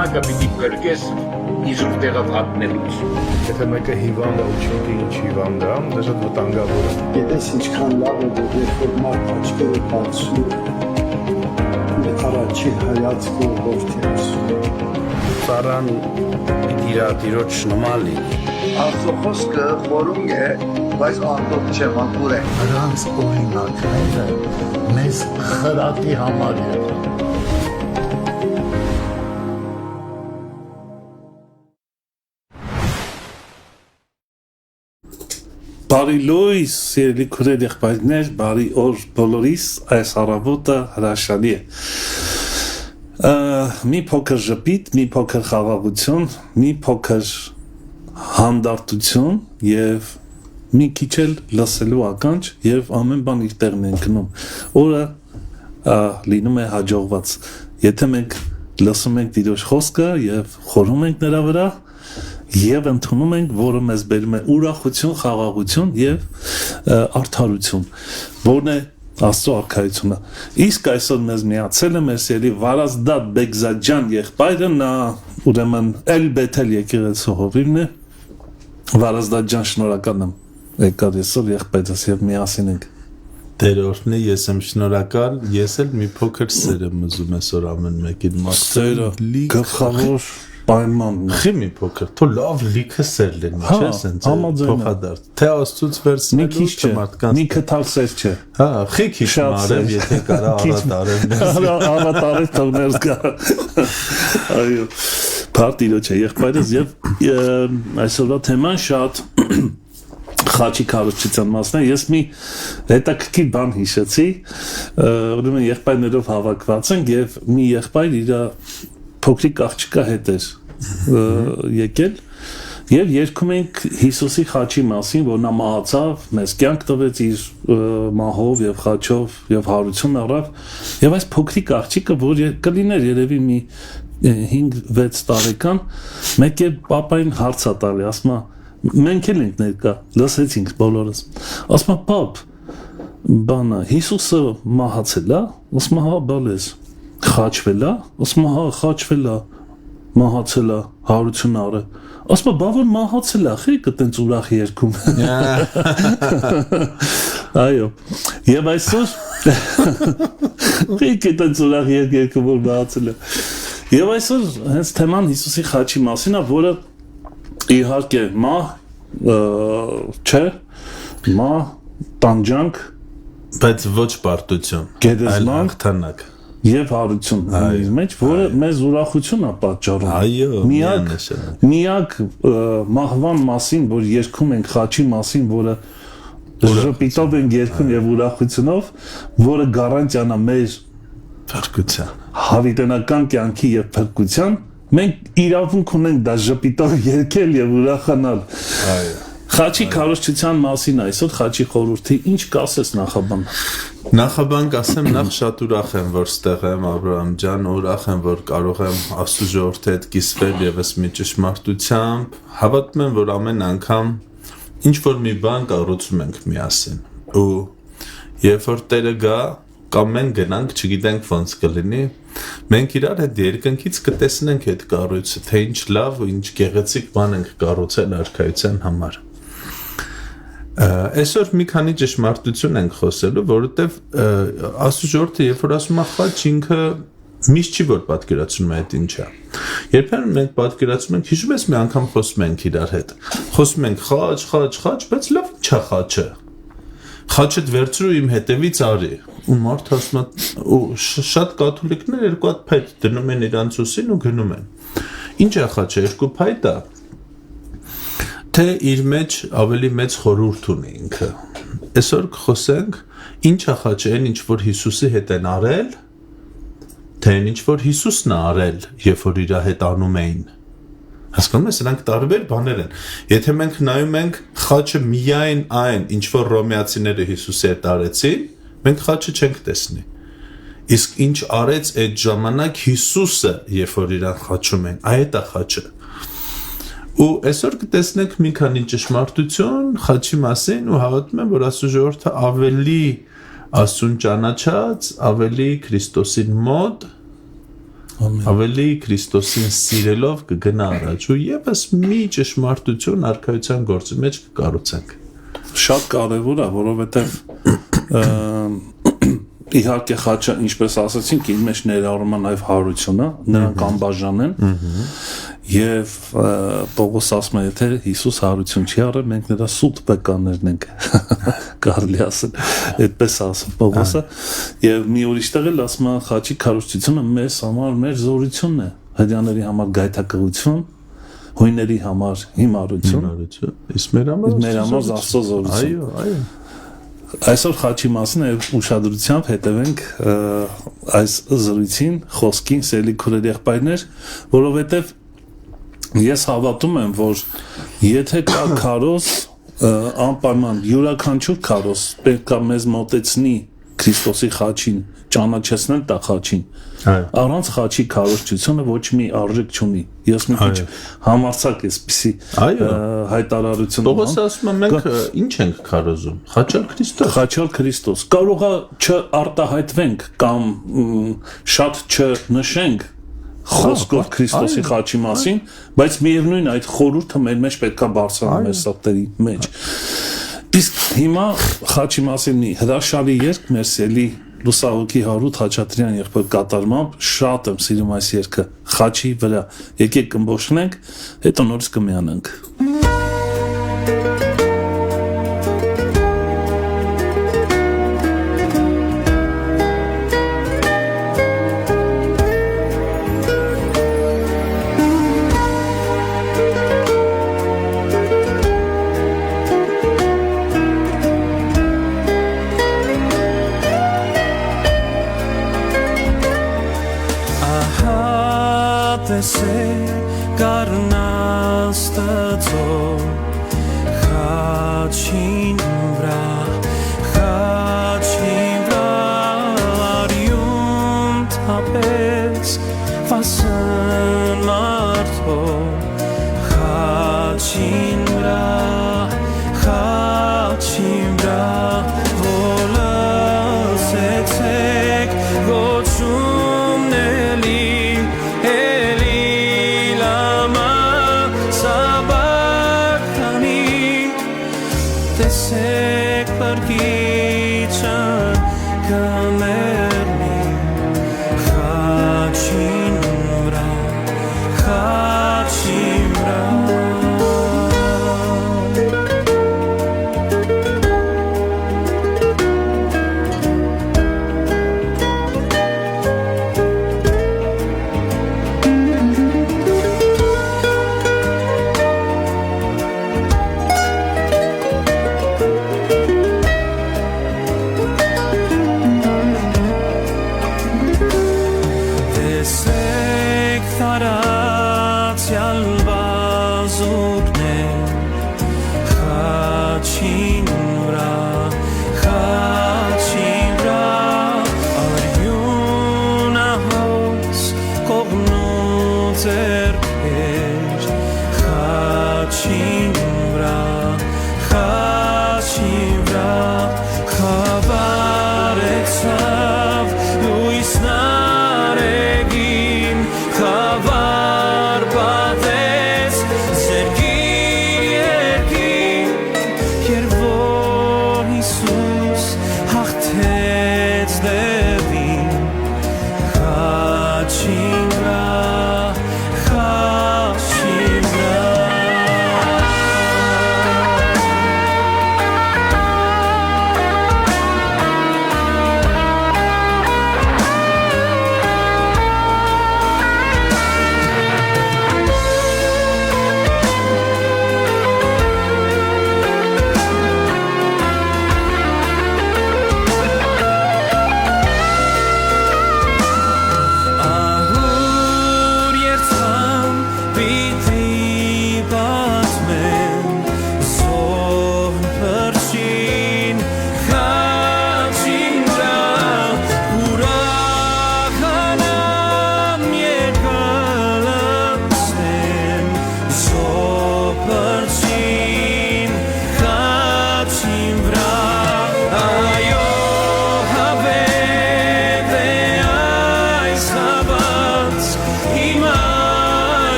ժամանակը պիտի փրկես իզուր տեղով հատնելուց։ Եթե մեկը հիվանդ է ու չգիտի ինչ հիվանդ է, դա շատ վտանգավոր է։ Գիտես ինչքան լավ է, որ երբ որ մարդ աչքերը բացում, առաջի հայացքը ողջերս։ Սարան իրատիրոջ նման լինի։ Աստծո խոսքը խորում է, բայց անդոք չէ, մաքուր է։ Նրանց օրինակները մեզ խրատի համար եղան։ Բարի լույս, սիրելի քուրեր եղբայրներ, բարի օր բոլորիս, այս առավոտը հրաշալի է։ Մի փոքր ժպիտ, մի փոքր խաղաղություն, մի փոքր հանդարտություն եւ մի քիչ էլ լսելու ականջ եւ ամեն բան իր տեղն է ընկնում։ Օրը լինում է հաջողված։ Եթե մենք լսում ենք Տիրոջ խոսքը եւ խորհում ենք նրա վրա, եւ ընդունում ենք, որը մեզ բերում է ուրախություն, խաղաղություն եւ արդարություն, որն է Աստծո արքայությունը։ Իսկ այսօր մեզ միացել է մեր սիրելի Վարազդատ Բեգզաջյան եղբայրը, նա ուրեմն Էլ-Բեթել եկեղեցու հովիվն է։ Վարազդատ ջան, շնորհակալ եմ եկար այսօր եղբայրս եւ միասին ենք։ Տեր օրհնի, ես եմ շնորհակալ, ես էլ մի փոքր սեր եմ ուզում այսօր ամեն մեկին մաղթել։ Գլխավոր պայմանն է։ Մի փոքր, թո լավ լիքը սեր լինի, չէ՞, սենց փոխադարձ։ Թե Աստծուց վերցնելու մարդկանց։ Մի քթալ սեր չէ։ Հա, քիչ մարև, եթե կարա առատ արև թողներս գա։ Այո։ Փարտիրոջ է եղբայրս եւ այսօրվա թեման շատ խաչի քարոզչության մասն է։ Ես մի հետաքրքիր բան հիշեցի, ուրեմն եղբայրներով հավաքված ենք եւ մի եղբայր իր փոքրիկ աղջկա հետ էր եկել եւ երգում ենք Հիսուսի խաչի մասին, որ նա մահացավ, մեզ կյանք տվեց իր մահով եւ խաչով եւ հարություն առավ եւ այս փոքրիկ աղջիկը, որ կլիներ երևի մի 5-6 տարեկան, մեկ է պապային հարց ա տալի, ասում է մենք էլ ենք ներկա, լսեցինք բոլորս, ասում է պապ, բանը Հիսուսը մահացել է, ասում է հա բալես, խաչվել է, ասում է հա խաչվել է, մահացել է, հարություն առը, ասում է բա որ մահացել է, խիկը տենց ուրախ երգում։ Այո, եւ այսօր խիկը տենց ուրախ երգում, որ մահացել է։ Եվ այսօր հենց թեման Հիսուսի խաչի մասին է, որը իհարկե մահ չէ, մահ, տանջանք, բայց ոչ պարտություն, այլ հաղթանակ եւ հարություն իր մեջ, որը մեզ ուրախություն է պատճառում։ Այո, միակ մահվան մասին, որ երգում ենք խաչի մասին, որը ժպիտով ենք երգում եւ ուրախությունով, որը գարանտիան է մեր փրկության, հավիտենական կյանքի եւ փրկության, մենք իրավունք ունենք դա ժպիտով երգել եւ ուրախանալ։ Այո։ Խաչի քարոզչության մասին այսօր խաչի խորհրդի ինչ կասես նախաբան։ Նախաբան կասեմ, նախ շատ ուրախ եմ, որ ստեղ եմ, Աբրահամ ջան, ուրախ եմ, որ կարող եմ Աստծո ժողովրդի հետ կիսվել եւս մի ճշմարտությամբ։ Հավատում եմ, որ ամեն անգամ ինչ որ մի բան կառուցում ենք միասին։ Ու երբ որ Տերը գա, կամ մենք գնանք, չգիտենք ոնց կլինի, մենք իրար հետ երկնքից կտեսնենք այդ կառույցը, թե ինչ լավ ու ինչ գեղեցիկ բան ենք կառուցել արքայության համար։ Այսօր մի քանի ճշմարտություն ենք խոսելու, որովհետև Աստծո ժողովուրդը երբ որ ասում է խաչ, ինքը միշտ չի որ պատկերացնում է այդ ինչա։ Երբեմն մենք պատկերացնում ենք, հիշում ես մի անգամ խոսում ենք իրար հետ։ Խոսում ենք խաչ, բայց լավ ինչա խաչը։ Խաչդ վերցրու իմ հետևից արի։ Ու մարդ ասում է, ու շատ կաթոլիկներ երկու հատ փայտ դնում են իրանց ուսին ու գնում են։ Ինչ է խաչը, երկու փայտ է։ Թե իր մեջ ավելի մեծ խորհուրդ ունի ինքը։ Այսօր կխոսենք, ինչ է խաչը, այն ինչ որ Հիսուսի հետ են արել, թե այն ինչ որ Հիսուսն է արել, երբ որ իր հետ անում էին։ Հասկանում ես, սրանք տարբեր բաներ են։ Եթե մենք նայում ենք խաչը միայն այն, ինչ որ ռոմեացիները Հիսուսի հետ արեցին, մենք խաչը չենք տեսնի։ Իսկ ինչ արեց այդ ժամանակ Հիսուսը, երբ որ իրան խաչում են, այդ է խաչը։ Ու այսօր կտեսնենք մի քանի ճշմարտություն խաչի մասին ու հավատում եմ, որ Աստծո ժողովուրդը ավելի Աստծուն ճանաչած, ավելի Քրիստոսին մոտ, ավելի Քրիստոսին սիրելով կգնա առաջ ու եւս մի ճշմարտություն արքայության գործի մեջ կկառուցենք։ Շատ կարևոր է, որովհետև իհարկե խաչը, ինչպես ասացինք, իր մեջ ներառում է նաև հարությունը, նրանք անբաժան են, եւ Պողոս ասում է, եթե Հիսուս հարություն չի արել, մենք նրա սուտ բեկաներն ենք, կարելի ասել, այդպես ասում Պողոսը, եւ մի ուրիշ տեղ էլ ասում է, խաչի քարոզությունը մեզ համար մեր զորությունն է, հրյաների համար գայթակղություն, հույների համար հիմարություն, իսկ մեր համար Աստծո զորություն։ Այո։ Այսօր խաչի մասին ուշադրությամբ հետևենք այս զրույցին, խոսքին, սիրելի քուրեր եղբայրներ, որովհետև ես հավատում եմ, որ եթե կա քարոզ, անպայման յուրաքանչյուր քարոզ պետք է մեզ մոտեցնի Քրիստոսի խաչին, ճանաչեցնել տա խաչին։ Առանց խաչի քարոզչությունը ոչ մի արժեք չունի։ Ես մի քիչ համարձակ էսպիսի հայտարարություն ունեմ։ Պողոսը ասում է մենք ինչ ենք քարոզում։ Խաչալ Քրիստոս։ Խաչալ Քրիստոս։ Կարող է չարտահայտվենք կամ շատ չնշենք խոսքով Քրիստոսի խաչի մասին, բայց միևնույն այդ խորհուրդը մեր մեջ պետք է բարձրանա մեր սրտերի մեջ։ Իսկ հիմա խաչի մասին մի հրաշալի երգ մեր սիրելի Լուսահոգի Հարութ Խաչատրյան եղբոր կատարմամբ շատ եմ սիրում այս երգը խաչի վրա։ Եկեք կմբոշնենք, հետո նորից կմիանանք։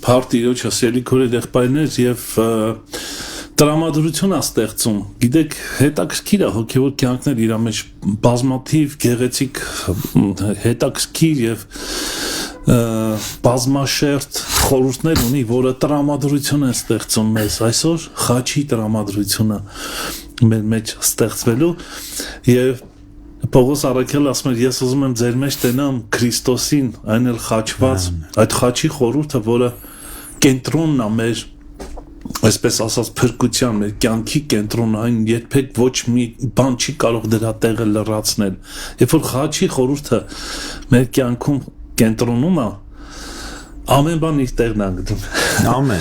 Փարտ իրոջը սելիքորի եղբայրներ եւ տրամադրություն է ստեղծում։ Գիտեք, հետաքրքիր է հոգեոր կյանքներ իր մեջ բազմաթիվ գեղեցիկ հետաքրքիր եւ բազմաշերտ խորհուրդներ ունի, որը տրամադրություն է ստեղծում մեզ այսօր խաչի տրամադրությունը մեր մեջ ստեղծվելու եւ Պողոս Արաքելը ասում է ես ուզում եմ ձեր մեջ տենամ Քրիստոսին այն էլ խաչված այդ խաչի խորհուրդը որը կենտրոնն է մեր այսպես ասած փրկության մեր կյանքի կենտրոնը այն երբեք ոչ մի բան չի կարող դրա տեղը լրացնել երբ որ խաչի խորհուրդը մեր կյանքում կենտրոնում է ամեն բան իր տեղն է գտնում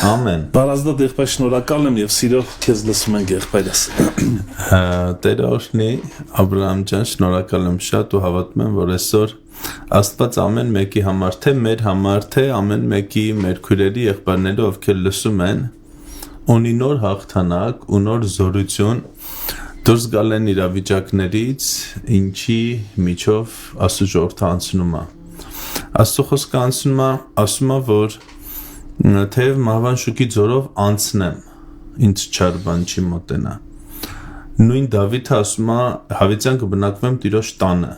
ամեն Բարազդատ եղբայր շնորհակալ եմ եւ սիրով քեզ լսում ենք եղբայրս Տերը օրհնի Աբրահամ ջան շնորհակալ եմ շատ ու հավատում եմ որ այսօր Աստված ամեն մեկի համար թե մեր համար թե ամեն մեկի մեր քույրերի եղբայրների ովքեր լսում են ունի նոր հաղթանակ ու նոր զորություն դուրս գալ են իրավիճակներից ինչի միջով Աստծո ժողովուրդը անցնում է Աստծո խոսքը անցնում է ասում է որ թեև մահվան շուքի ձորով անցնեմ ինձ չար բան չի մոտենա նույն Դավիթը ասում է հավիտյան կբնակվեմ Տիրոջ տանը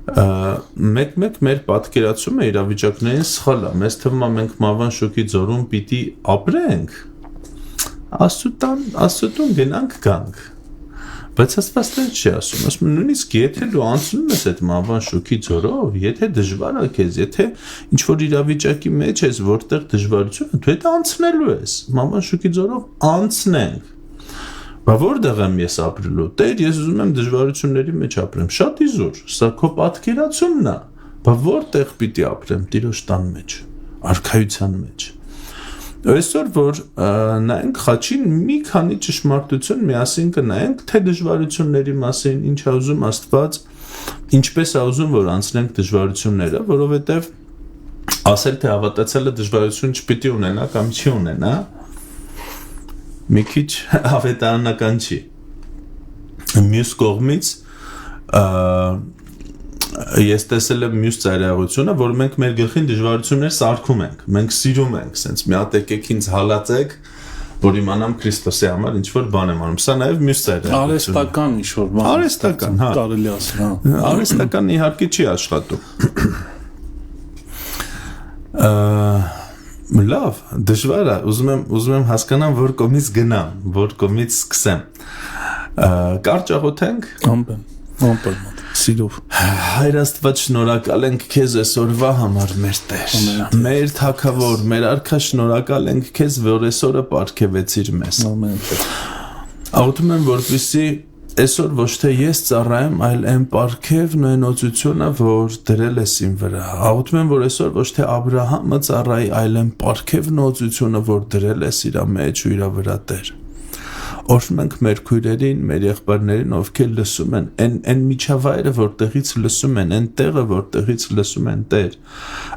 մեկ մեր պատկերացումը իրավիճակներին սխալ է մեզ թվում է մենք մահվան շոկի ձորում պիտի ապրենք Աստծո գնանք գանք բայց Աստված չի ասում նույնիսկ եթե դու անցնում ես այդ մահվան շոկի ձորով եթե դժվար է քեզ եթե ինչ որ իրավիճակի մեջ ես որտեղ դժվարություն է դու այդ անցնելու ես մահվան շոկի ձորով անցնենք Բա որտեղ եմ ես ապրելու Տեր ես ուզում եմ դժվարությունների մեջ ապրեմ շատ իզուր սա քո պատկերացումն է բա որտեղ պիտի ապրեմ Տիրոջ տան մեջ արքայության մեջ Այսօր որ նայենք խաչին մի քանի ճշմարտություն միասին կնայենք թե դժվարությունների մասին ինչ է ուզում Աստված ինչպես է ուզում որ անցնենք դժվարությունները որովհետև ասել թե հավատացյալը դժվարություն չպիտի ունենա կամ չի ունենա մի քիչ ավետարանական չի մյուս կողմից ես տեսել եմ մյուս ծայրահեղությունը որ մենք մեր գլխին դժվարություններ սարքում ենք մենք սիրում ենք սենց մի հատ եկեք ինձ հալածեք որ իմանամ Քրիստոսի համար ինչ որ բան եմ անում սա նաև մյուս ծայրահեղություն արհեստական ինչ որ բան արհեստական հա կարելի ասել արհեստական իհարկե չի աշխատում Լավ, դժվար է, ուզում եմ հասկանամ, որ կողմից գնամ, որ կողմից սկսեմ։ Կարճ աղոթենք։ Ամեն, սիրով։ Հայր Աստված շնորհակալ ենք քեզ այսօրվա համար, մեր Տեր։ Մեր Թագավոր, մեր Արքա շնորհակալ ենք քեզ, որ այսօրը պարգևեցիր մեզ։ Ամեն։ Աղոթում եմ, որպեսզի Այսօր ոչ թե ես ծառայեմ, այլ այն պարգևն ու այն օծությունը, որ դրել ես իմ վրա։ Աղոթում եմ, որ այսօր ոչ թե Աբրահամը ծառայի, այլ այն պարգևն ու օծությունը, որ դրել ես իր մեջ ու իր վրա Տեր։ Օրհնում ենք մեր քույրերին, մեր եղբայրներին, ովքեր լսում են, այն միջավայրը, որտեղից լսում են, այն տեղը, որտեղից լսում են Տեր։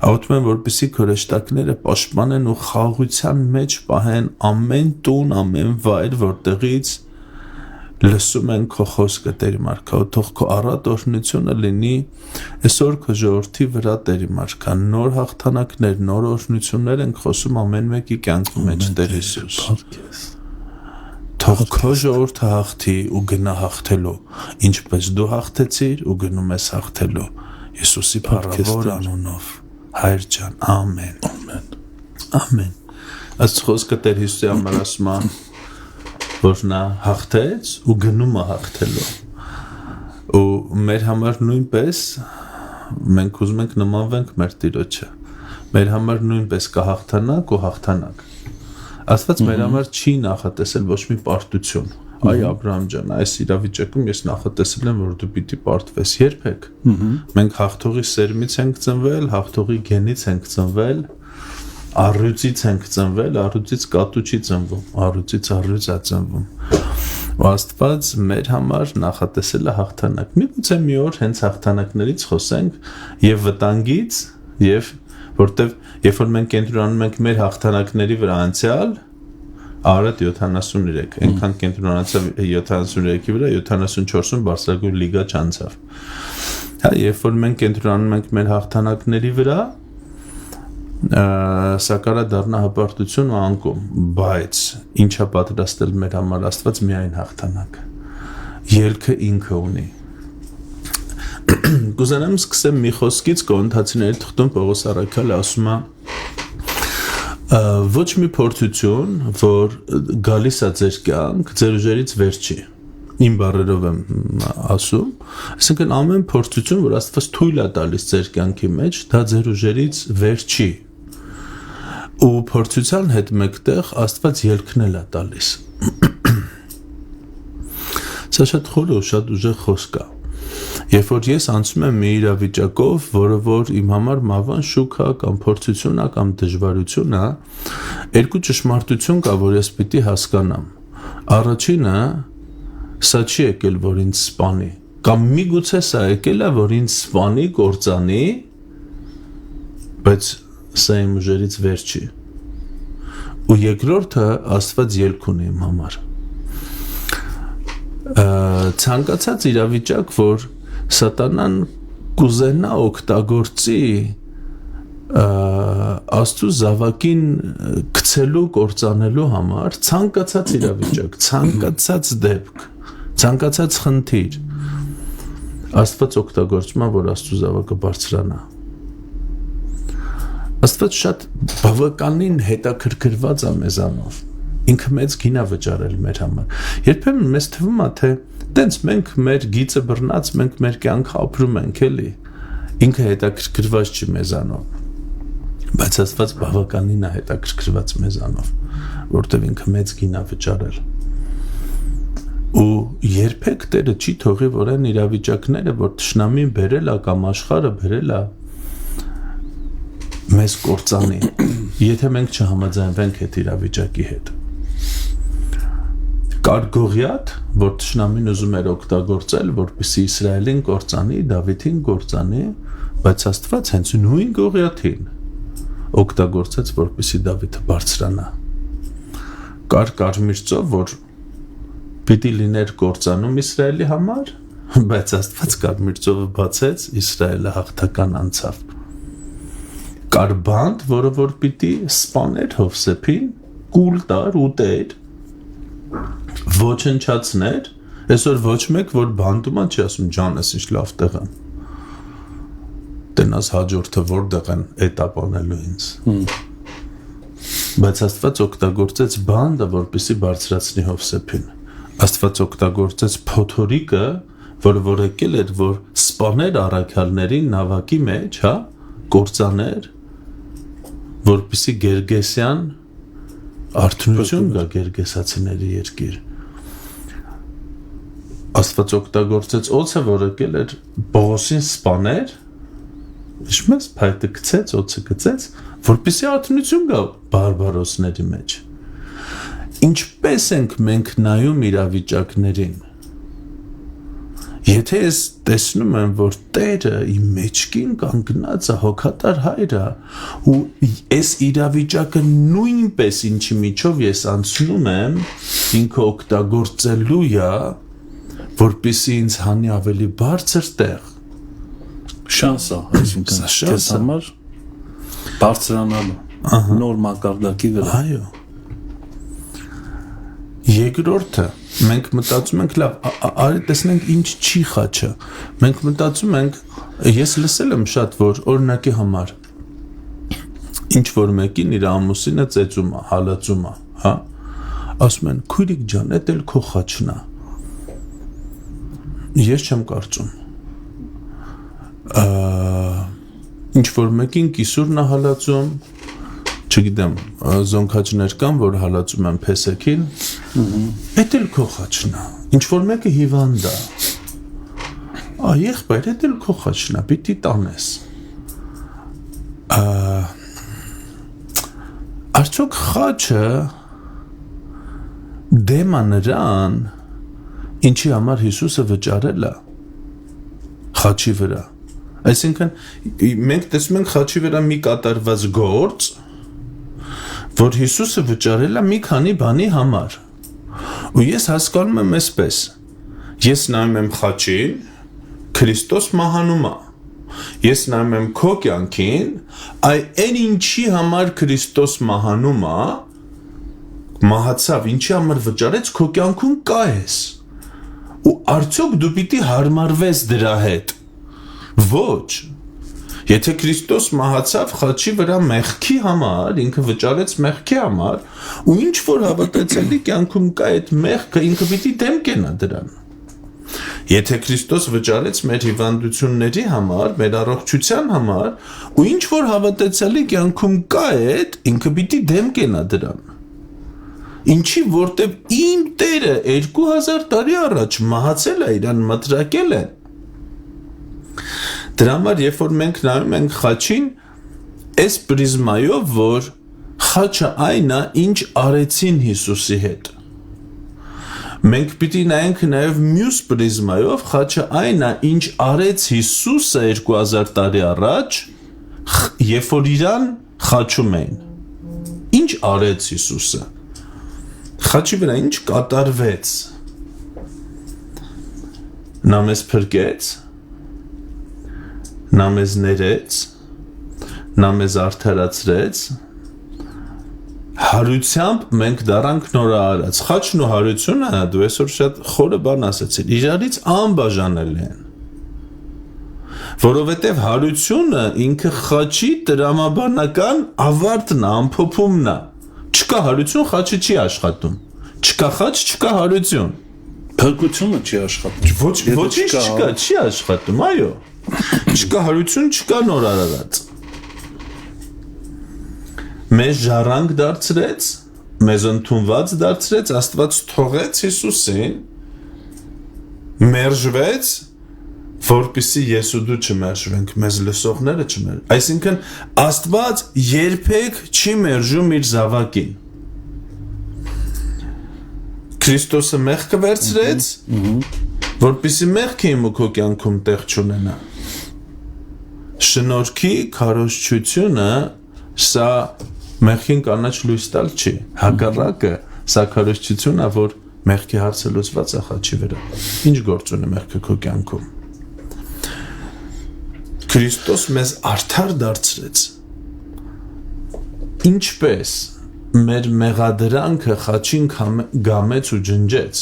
Աղոթում եմ, որպեսզի քրեշտակները պաշտպանեն ու խաղաղության մեջ պահեն ամեն տուն, ամեն վայր, որտեղից լսում են քո խոսքը Տերի Մարգա ու թող քո առատ օրհնությունը լինի այսօր քո ժողովրդի վրա Տերի Մարգա նոր հաղթանակներ նոր օրհնություններ ենք խոսում ամեն մեկի կյանքի մեջ Տեր Հիսուս թող քո ժողովուրդը հաղթի ու գնա հաղթելու ինչպես դու հաղթեցիր ու գնում ես հաղթելու Հիսուսի փառավոր անունով Հայր ջան ամեն ամեն Աստծո խոսքը Տեր Հիսուսի համար ասում է որ նա հաղթեց ու գնում է հաղթելու ու մեր համար նույնպես մենք ուզում ենք նմանվենք մեր Տիրոջը մեր համար նույնպես կա հաղթանակ ու հաղթանակ Աստված մեր համար չի նախատեսել ոչ մի պարտություն այ Աբրահամ ջան այս իրավիճակում ես նախատեսել եմ որ դու պիտի պարտվես երբեք մենք հաղթողի սերմից ենք ծնվել հաղթողի գենից ենք ծնվել Առյուծից ենք ծնվել, առյուծից կատու չի ծնվում, առյուծից առյուծ է ծնվում։ Ու Աստված մեր համար նախատեսել է հաղթանակ։ Միգուցե մի օր հենց հաղթանակներից խոսենք եւ վտանգից եւ որտեվ երբ որ մենք կենտրոնանում ենք մեր հաղթանակների վրա անցյալ Արդ 73, այնքան կենտրոնացավ 73-ի վրա 74-ում Բարսելոնա լիգա չանցավ։ Հա, երբ որ մենք կենտրոնանում ենք մեր հաղթանակների վրա սա կարա դառնա հպարտություն ու անկում, բայց ինչա պատրաստել մեր համար Աստված միայն հաղթանակ։ Ելքը ինքը ունի։ Կուզենամ սկսեմ մի խոսքից Կորինթացիների թղթում Պողոս առաքյալը ասում է ոչ մի փորձություն, որ գալիս է ձեր կյանք, ձեր ուժերից վեր չի։ Իմ բառերով եմ ասում, այսինքն ամեն փորձություն, որ Աստված թույլ է տալիս ձեր կյանքի մեջ, դա ձեր ուժերից վեր չի։ Ու փորձության հետ մեկտեղ Աստված ելքն է տալիս։ Սա շատ խոր ու շատ ուժեղ խոսք է։ Երբ որ ես անցնում եմ մի իրավիճակով, որը որ իմ համար մավան շուք է կամ փորձություն է կամ դժվարություն է, երկու ճշմարտություն կա, որ ես պիտի հասկանամ։ Առաջինը սա չի եկել, որ ինձ սպանի, կամ միգուցե սա եկել է, որ ինձ սպանի, կործանի, բայց սա իմ ուժերից վեր չի։ Ու երկրորդը Աստված ելք ունի իմ համար։ Ցանկացած իրավիճակ, որ Սատանան կուզենա օգտագործի Աստծո զավակին գցելու, կործանելու համար, ցանկացած իրավիճակ, ցանկացած դեպք, ցանկացած խնդիր, Աստված օգտագործում է, որ Աստծո զավակը բարձրանա։ Աստված շատ բավականին հետաքրքրված է մեզանով։ Ինքը մեծ գին է վճարել մեր համար։ Երբեմն մեզ թվում է, թե տենց մենք մեր գիծը բռնած, մենք մեր կյանքը ապրում ենք, էլի։ Ինքը հետաքրքրված չի մեզանով։ Բայց Աստված բավականին է հետաքրքրված մեզանով, որտեղ ինքը մեծ գին է վճարել։ Ու երբեք Տերը չի թողի, որ այն իրավիճակները, որ թշնամին բերել է կամ աշխարհը բերել է, մեզ կործանի, եթե մենք չհամաձայնվենք այդ իրավիճակի հետ։ Կար Գողիաթ, որ թշնամին ուզում էր օգտագործել, որպեսզի Իսրայելին կործանի, Դավիթին կործանի, բայց Աստված հենց նույն Գողիաթին օգտագործեց, որպեսզի Դավիթը բարձրանա։ Կար Կարմիր ծով, որ պիտի լիներ կործանում Իսրայելի համար, բայց Աստված Կարմիր ծովը բացեց, Իսրայելը հաղթական անցավ։ Կար բանտ, որը որ պիտի սպաներ Հովսեփին, կուլ տար, ուտեր, ոչնչացներ, այսօր ոչ մեկ, որ բանտում է, չի ասում ջանես ինչ լավ տեղ եմ, տնաս հաջորդը որտեղ են էտապ անելու ինձ, բայց Աստված օգտագործեց բանդը, որպեսզի բարձրացնի Հովսեփին, Աստված օգտագործեց փոթորիկը, որը որ եկել էր, որ սպաներ առաքյալներին նավակի մեջ, հա, կործաներ, որպեսզի Գերգեսյան արդյունություն գա Գերգեսացիների երկիր։ Աստված օգտագործեց օձը, որ եկել էր Պողոսին սպաներ, հիշում ես, փայտը գցեց, օձը գցեց, որպեսզի արդյունություն գա բարբարոսների մեջ։ Ինչպես ենք մենք նայում իրավիճակներին։ Եթե ես տեսնում եմ, որ Տերը իմ մեջքին կանգնած է հոգատար հայրը ու այս իրավիճակը նույնպես ինչի միջով ես անցնում եմ, ինքը օգտագործելու է, որպեսզի ինձ հանի ավելի բարձր տեղ։ Շանս է, այսինքն քեզ համար բարձրանալու նոր մակարդակի վրա։ Այո։ Երկրորդը մենք մտածում ենք լավ, արի տեսնենք ինչ չի խաչը։ Մենք մտածում ենք, ես լսել եմ շատ, որ օրինակի համար ինչ որ մեկին իր ամուսինը ծեծում է, հալածում է, հա։ Ասում են, քույրիկ ջան, էդ էլ քո խաչն է։ Ես չեմ կարծում։ Ինչ որ մեկին կիսուրն է հալածում, չգիտեմ, զոնքաչներ կան, որ հալածում են փեսեքին, էդ էլ քո խաչն է, ինչ-որ մեկը հիվանդ է, եղբայր, էդ էլ քո խաչն է, պիտի տանես, արդյոք խաչը դեմ է նրան, ինչի համար Հիսուսը վճարել է, խաչի վրա, այսինքն, մենք տեսում ենք խաչի վրա մի կատարված գործ, որ Հիսուսը վճարել է մի քանի բանի համար։ Ու ես հասկանում եմ այսպես. ես նայում եմ խաչին, Քրիստոս մահանում է։ ես նայում եմ քո կյանքին, այն ինչի համար Քրիստոս մահանում է, մահացավ, ինչի համար վճարեց, քո կյանքում կա ես։ Ու արդյոք դու պիտի հարմարվես դրա հետ։ Ոչ։ Եթե Քրիստոս մահացավ խաչի վրա մեղքի համար, ինքը վճարեց մեղքի համար, ու ինչ որ հավատացյալի կյանքում կա այդ մեղքը, ինքը պիտի դեմ կենա դրան։ Եթե Քրիստոս վճարեց մեր հիվանդությունների համար, մեր առողջության համար, ու ինչ որ հավատացյալի կյանքում կա այդ, ինքը պիտի դեմ կենա դրան։ Ինչի որտև իմ Տերը 2000 տարի առաջ մահացել է, իրան մտրակել են։ Դրա համար երբ որ մենք նայում ենք խաչին, այս պրիզմայով, որ խաչը այն է, ինչ արեցին Հիսուսի հետ։ Մենք պիտի նայենք նաև մյուս պրիզմայով, խաչը այն է, ինչ արեց Հիսուսը 2000 տարի առաջ, երբ որ իրան խաչում էին։ Ինչ արեց Հիսուսը։ Խաչի վրա ինչ կատարվեց։ Նա մեզ փրկեց, նա մեզ ներեց, նա մեզ արդարացրեց, հարությամբ մենք դառանք նորարարած։ Խաչն ու հարությունը, դու այսօր շատ խորը բան ասացիր, իրարից անբաժանել են։ Որովհետև հարությունը ինքը խաչի տրամաբանական ավարտն է, ամփոփումն է։ Չկա հարություն, խաչը չի աշխատում։ Չկա խաչ, չկա հարություն։ Փրկությունը չի աշխատում։ Ոչինչ չկա, չի աշխատում, այո։ Չկա հարություն, չկա նորարարած։ Մեզ ժառանգ դարձրեց, մեզ ընդունված դարձրեց, Աստված թողեց Հիսուսին, մերժվեց, որպեսզի ես ու դու չմերժվենք, մեզ լսողները չմերժվեն։ Այսինքն Աստված երբեք չի մերժում իր զավակին։ Քրիստոսը մեղքը վերցրեց, որպեսզի մեղքը իմ ու քո կյանքում տեղ չունենա։ Շնորհքի քարոզչությունը սա մեղքին կանաչ լույս տալ չի, հակառակը սա քարոզչությունն է, որ մեղքի հարցը լուծված է խաչի վրա։ Ինչ գործ ունի մեղքը քո կյանքում։ Քրիստոս մեզ արդար դարձրեց։ Ինչպես մեր մեղադրանքը խաչին գամեց ու ջնջեց։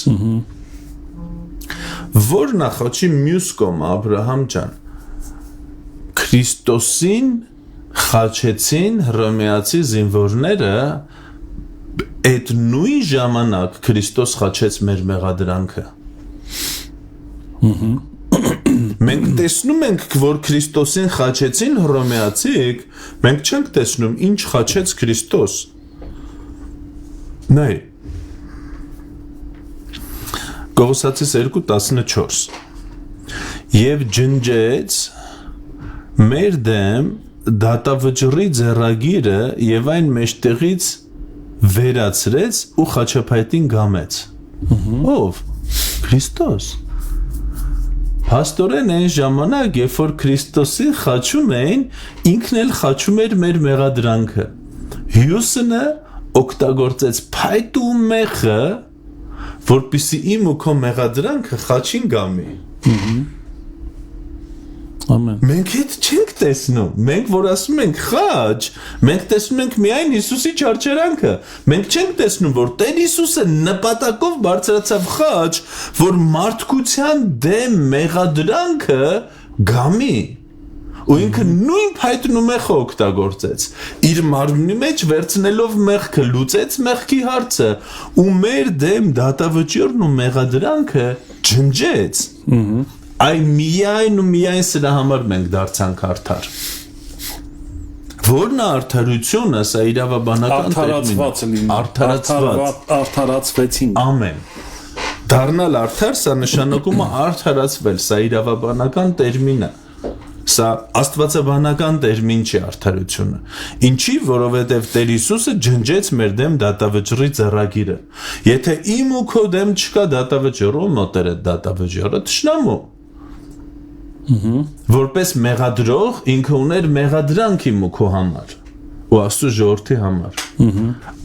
Որն է խաչի մյուս կողմը, Աբրահամ ջան։ Քրիստոսին խաչեցին հռոմեացի զինվորները, այդ նույն ժամանակ Քրիստոս խաչեց մեր մեղադրանքը։ Մենք տեսնում ենք, որ Քրիստոսին խաչեցին հռոմեացիք, մենք չենք տեսնում ինչ խաչեց Քրիստոս։ Նայ Կողոսացիս 2:14 Եվ ջնջեց մեր դեմ դատավճռի ձեռագիրը եւ այն մեջտեղից վերացրեց ու խաչապայտին գամեց։ Ով? Քրիստոս։ Փաստորեն այն ժամանակ, երբ որ Քրիստոսին խաչում էին, ինքն էլ խաչում էր մեր մեղադրանքը։ Հյուսինը օգտագործեց փայտու մեղը, որպեսզի իմ ու քո մեղադրանքը խաչին գամի։ Ամեն։ Մենք հետ չենք տեսնում, մենք որ ասում ենք խաչ, մենք տեսնում ենք միայն Հիսուսի չարչարանքը, մենք չենք տեսնում, որ Տեր Հիսուսը նպատակով բարձրացավ խաչ, որ մարդկության դեմ մեղադրանքը գամի, ու ինքը նույն փայտն ու մեղը օգտագործեց, իր մարմնի մեջ վերցնելով մեղքը լուծեց մեղքի հարցը, ու մեր դեմ դատավճիռն ու մեղադրանքը ջնջեց։ Այ միայն ու միայն սրա համար մենք դարձանք արդար։ Որն է արդարությունը, սա իրավաբանական տերմին է։ Արդարացվեցին։ Ամեն։ Դառնալ արդար, սա նշանակում է արդարացվել, սա իրավաբանական տերմին է։ Սա աստվածաբանական տերմին չի արդարությունը։ Ինչի, որովհետև Տեր Հիսուսը ջնջեց մեր դեմ դատավճռի ձեռագիրը։ Եթե իմ ու քո դեմ չկա դատավճիռ, ո՞մ մոտեր է դատավճիռը, թշնամու։ Որպես մեղադրող ինքը ուներ մեղադրանք իմ ու քո համար ու Աստծո ժողովրդի համար։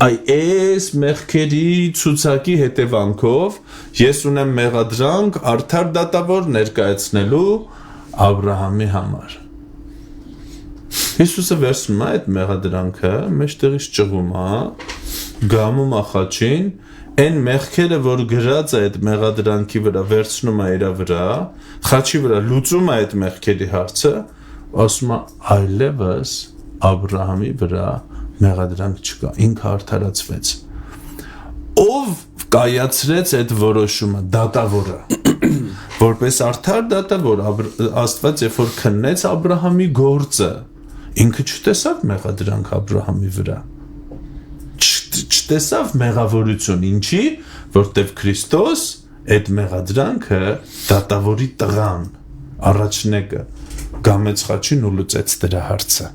Այս մեղքերի ցուցակի հետևանքով ես ունեմ մեղադրանք արդար դատավոր ներկայացնելու Աբրահամի համար։ Հիսուսը վերցնում է այդ մեղադրանքը, մեջտեղից ճղում է, գամում է խաչին, այն մեղքերը, որ գրած է այդ մեղադրանքի վրա, վերցնում է իր վրա, խաչի վրա լուծում է այդ մեղքերի հարցը, ասում է այլևս Աբրահամի վրա մեղադրանք չկա, ինքը արդարացվեց։ Ով կայացրեց այդ որոշումը, դատավորը, որպես արդար դատավոր, Աստված երբ որ քննեց Աբրահամի գործը, ինքը չտեսավ մեղադրանք Աբրահամի վրա, չտեսավ մեղավորություն, ինչի, որտև Քրիստոս այդ մեղադրանքը դատավորի տղան, առաջնեկը, գամեց խաչին ու լուծեց դրա հարցը։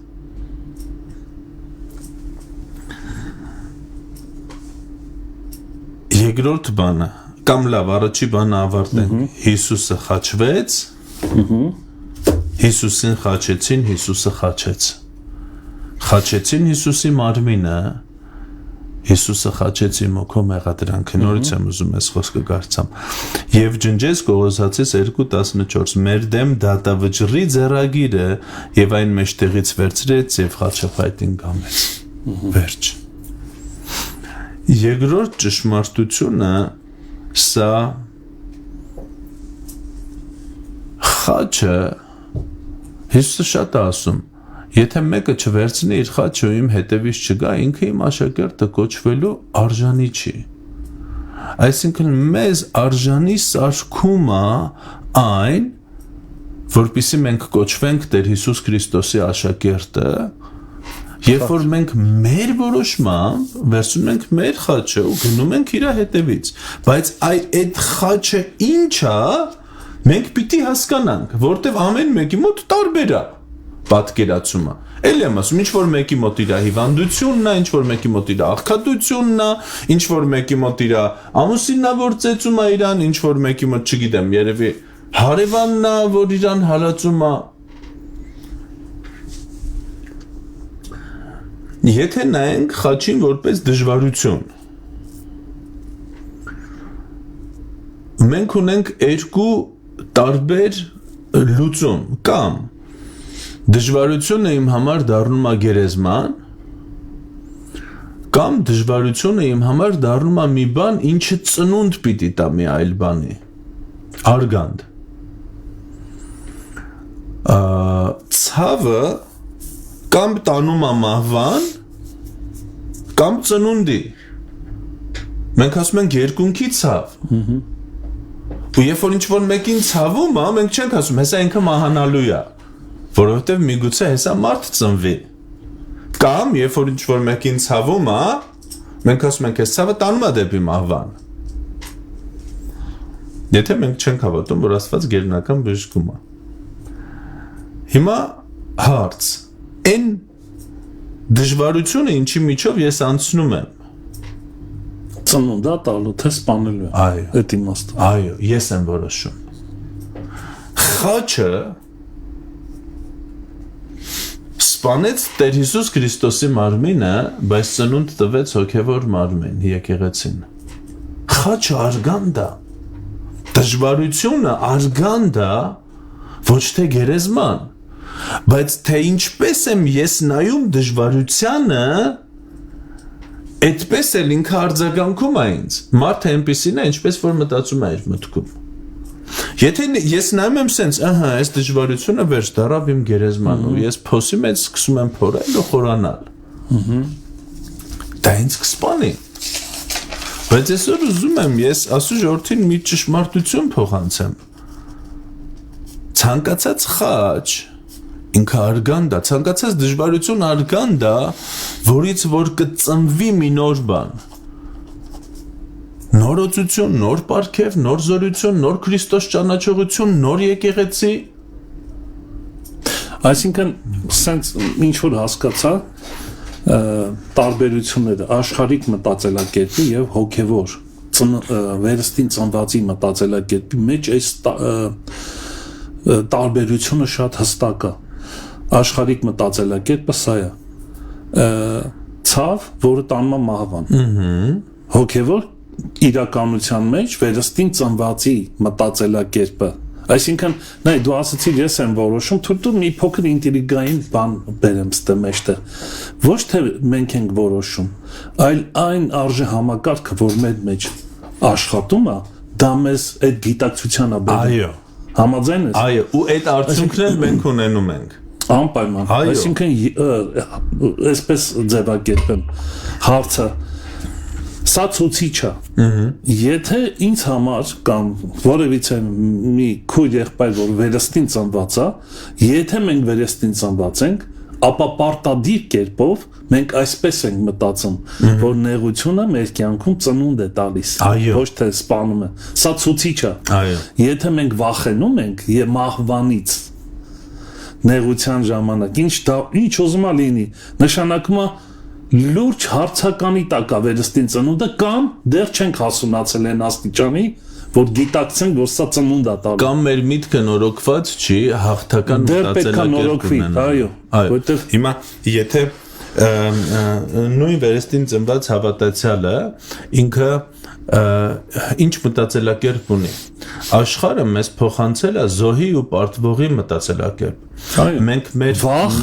Երկրորդ բանը, կամ լավ, առաջի բանը ավարտենք, Հիսուսը խաչվեց, Հիսուսին խաչեցին, Հիսուսը խաչեց։ Խաչեցին Հիսուսի մարմինը, Հիսուսը խաչեց իմ օքո մեղադրանքը, նորից եմ ուզում այս խոսքը կարդամ։ Եվ ջնջեց Կողոսացիս 2:14 մեր դեմ դատավճռի ձեռագիրը եւ այն մեջտեղից վերցրեց եւ խաչապայտին գամեց։ Վերջ։ Երկրորդ ճշմարտությունը սա խաչը Հիսուսը շատ է ասում, եթե մեկը չվերցնի իր խաչը ու իմ հետևից չգա, ինքը իմ աշակերտը կոչվելու արժանի չի։ Այսինքն մեզ արժանի սարքում է այն, որպեսզի մենք կոչվենք Տեր Հիսուս Քրիստոսի աշակերտը, երբ որ մենք մեր որոշմամբ վերցնում ենք մեր խաչը ու գնում ենք իր հետևից, բայց այդ խաչը ինչ է, մենք պիտի հասկանանք, որտեվ ամեն մեկի մոտ տարբեր է պատկերացումը։ Էլի եմ ասում, ինչ որ մեկի մոտ իր հիվանդությունն է, ինչ որ մեկի մոտ իր աղքատությունն է, ինչ որ մեկի մոտ իր ամուսինավոր ծեծում է իրան, ինչ որ մեկի մոտ, չգիտեմ, երևի հարևանն է, որ իրան հալածում է։ Եթե նայենք խաչին որպես դժվարություն, մենք ունենք երկու տարբեր լուծում, կամ դժվարությունը իմ համար դառնում է գերեզման, կամ դժվարությունը իմ համար դառնում է մի բան, ինչը ծնունդ պիտի տա մի այլ բանի, արգանդ։ Ցավը կամ տանում է մահվան, կամ ծնունդի։ Մենք ասում ենք երկունքի ցավ։ Ու երբ որ ինչ-որ մեկին ցավում է, մենք չենք ասում, հեսա ինքը մահանալու է, որովհետև միգուցե հեսա մարդ ծնվի։ Կամ երբ որ ինչ-որ մեկին ցավում է, մենք ասում ենք, այս ցավը տանում է դեպի մահվան։ Եթե մենք չենք հավատում, որ Աստված գերնական բժշկում է։ Հիմա հարց, այն դժվարությունը ինչի միջով ես անցնում եմ։ Ծնունդա տալու, թե սպանելու է։ Այո։ Այդ իմաստով։ Այո, ես եմ որոշում։ Խաչը սպանեց Տեր Հիսուս Քրիստոսի մարմինը, բայց ծնունդ տվեց հոգևոր մարմին, եկեղեցին։ Խաչը արգանդ է։ Դժվարությունը արգանդ է, ոչ թե գերեզման։ Բայց թե ինչպես եմ ես նայում դժվարությանը, այդպես էլ ինքը արձագանքում է ինձ։ Մարդը այնպեսին է, ինչպես որ մտածում է իր մտքում։ Եթե ես նայում եմ սենց, ահա, այս դժվարությունը վերջ դառավ իմ գերեզման ու ես փոսի մեջ սկսում եմ փորել ու խորանալ։ Դա ինձ կսպանի։ Բայց այսօր ուզում եմ ես ասու ժողովրդին մի ճշմարտություն փոխանցեմ։ Ցանկացած խաչ ինքը արգանդ է, ցանկացած դժվարություն արգանդ է, որից որ կծնվի մի նոր բան։ Նորոցություն, նոր պարգև, նոր զորություն, նոր Քրիստոս ճանաչողություն, նոր եկեղեցի։ Այսինքն, սենց ինչ որ հասկացա, տարբերությունները աշխարհիկ մտածելակերպի եւ հոգեվոր վերստին ծնվածի մտածելակերպի մեջ այս տարբերությունը շատ հստակ է։ Աշխարհիկ մտածելակերպը սա է, ցավ, որը տանում է մահվան։ Հոգևոր իրականության մեջ վերստին ծնվածի մտածելակերպը Այսինքն, նայ դու ասացիր ես եմ որոշում, թույլ մի փոքր ինտրիգային բան բերեմ ստե մեջտեղ։ Ոչ թե մենք ենք որոշում, այլ այն արժե համակարգը, որ մեր մեջ աշխատում է, դա մեզ այդ գիտակցությանը բերում։ Այո։ Համաձայն ես։ Այո, ու այդ արդյունքներն մենք ունենում ենք։ Անպայման։ Այսինքն, այսպես ձևակերպեմ հարցը Սա ցուցիչ է։ Եթե ինձ համար կամ որևիցե մի քույր եղբայր, որ վերստին ծնված է, եթե մենք վերստին ծնված ենք, ապա պարտադիր կերպով մենք այսպես ենք մտածում, որ նեղությունը մեր կյանքում ծնունդ է տալիս, ոչ թե սպանում է։ Սա ցուցիչ է։ Եթե մենք վախենում ենք եւ մահվանից նեղության ժամանակ, ինչ ուզում է լինի, նշանակում է լուրջ հարցականի տակ է վերստին ծնունդը կամ դեռ չենք հասունացել այն աստիճանի, որ գիտակցենք, որ սա ծնունդ է տալու։ Կամ մեր միտքը նորոգված չի, հաղթական մտածելակերպ ունենա։ Այո, հիմա եթե նույն վերստին ծնված հավատացյալը ինքը ինչ մտածելակերպ ունի։ Աշխարհը մեզ փոխանցել է զոհի ու պարտվողի մտածելակերպ։ Մենք մեր վախ,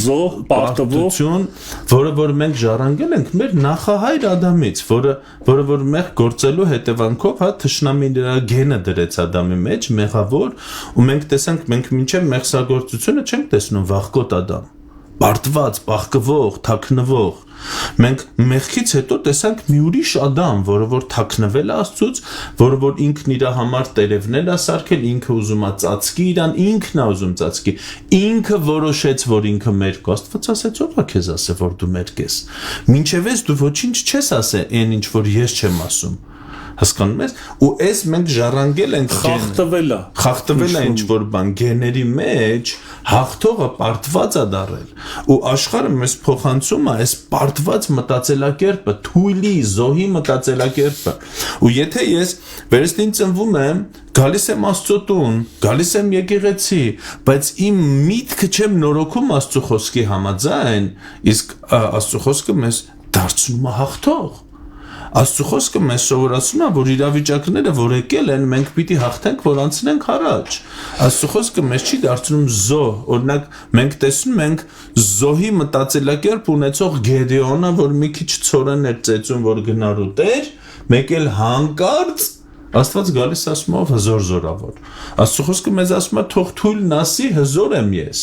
զոհ, պարտություն, որը որ մենք ժառանգել ենք մեր նախահայր Ադամից, որը որ մեղ գործելու հետևանքով հա թշնամին դրա գենը դրեց Ադամի մեջ, մեղավոր, ու մենք տեսանք, մենք մինչև մեղսագործությունը չենք տեսնում վախկոտ Ադամ։ Պարտված, բախկվող, թաքնվող։ Մենք մեղքից հետո տեսանք մի ուրիշ Ադամ, որը որ թաքնվել է Աստծուց, որը որ ինքն իր համար տերևներ է սարքել, ինքը ուզում է ծածկի իրան, ինքն է ուզում ծածկի, ինքը որոշեց, որ ինքը մերկ է։ Աստված ասեց, ով է քեզ ասե, որ դու մերկ ես։ Մինչև ես դու ոչինչ չես ասե, այն ինչ որ ես չեմ ասում։ Հասկանում ես, ու այս մենք ժառանգել ենք խախտվել է ինչ որ բան գեների մեջ, հաղթողը պարտված է դարել, ու աշխարհը մեզ փոխանցում է այս պարտված մտածելակերպը, թույլի, զոհի մտածելակերպը, ու եթե ես վերստին ծնվում եմ, գալիս եմ Աստծո տուն, գալիս եմ եկեղեցի, բայց իմ միտքը չեմ նորոգում Աստծո խոսքի համաձայն, իսկ Աստծո խոսքը մեզ դարձնում է հաղթող։ Աստծո խոսքը մեզ սովորացնում է, որ իրավիճակները, որ եկել են, մենք պիտի հաղթենք, որ անցնենք առաջ։ Աստծո խոսքը մեզ չի դարձնում զոհ։ Օրինակ, մենք տեսնում ենք զոհի մտածելակերպ ունեցող Գեդեոնը, որ մի քիչ ցորեն էր ծեծում, որ գնար ուտեր, մեկ էլ հանկարծ Աստված գալիս ասում է հզոր զորավոր։ Աստծո խոսքը մեզ ասում է թող թույլն ասի հզոր եմ ես։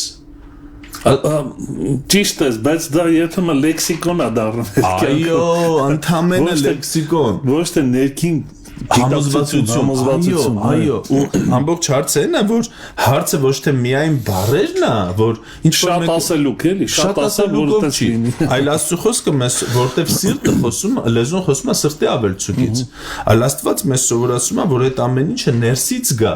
Ճիշտ է, բայց դա երբեմն լեքսիկոն է դառնում։ Այո, ընդհանրապես լեքսիկոն։ Ոչ թե ներքին համոզվածություն, այո, ու ամբողջ հարցը այն է, որ հարցը ոչ թե միայն բառերն է, որ ինչ որ շատ ասելուկ էլի, շատ ասելուկ չի, այլ Աստծո խոսքը մեզ, որտեվ սիրտը խոսում, լեզուն խոսում է սրտի ավելցուկից, այլ Աստված մեզ սովորացնում է, որ այդ ամեն ինչը ներսից գա,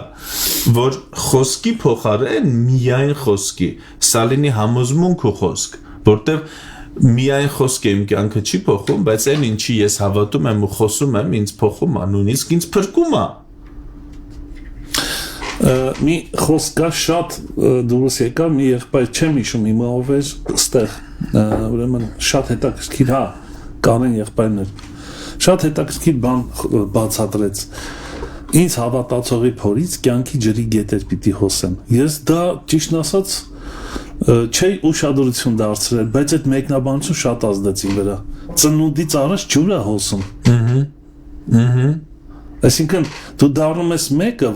որ խոսքի փոխարեն միայն խոսքի, սա լինի համոզմունք ու խոսք, որտեվ միայն խոսքը իմ կյանքը չի փոխում, բայց այն ինչի ես հավատում եմ ու խոսում եմ, ինձ փոխում է, նույնիսկ ինձ փրկում է։ Մի խոսքա շատ դուրս եկա, մի եղբայր չեմ հիշում հիմա ով էր ստեղ, ուրեմն շատ հետաքրքիր, հա, կանեն եղբայրներ, շատ հետաքրքիր բան բացատրեց։ Ինձ հավատացողի փորից կյանքի ջրի գետեր պիտի հոսեն։ Ես դա ճիշտն ասած չի ուշադրություն դարձրել, բայց այդ մեկնաբանություն շատ ազդեց իմ վրա։ Ծնունդից առաջ ջուր է հոսում։ Այսինքն դու դառնում ես մեկը,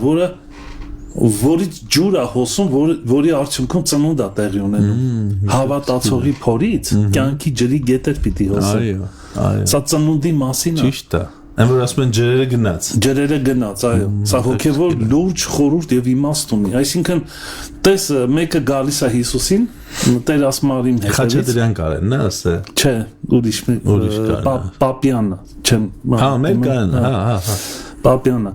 որից ջուր է հոսում, որի արդյունքում ծնունդ է տեղի ունենում։ Հավատացողի փորից կյանքի ջրի գետեր պիտի հոսեն։ Այո։ Սա ծնունդի մասին է։ Ճիշտ է։ Այն որ ասում են ջրերը գնաց։ Ջրերը գնաց, այո։ Սա հոգևոր լուրջ խորհուրդ եւ իմաստ ունի։ Այսինքն, տես մեկը գալիս է Հիսուսին, Տեր ասմարին հետևից։ Խաչատրյան կարեն, նա ասե։ Չէ, ուրիշ Պապյանը, չեմ։ Հա, մեր կան, հա։ Պապյանը։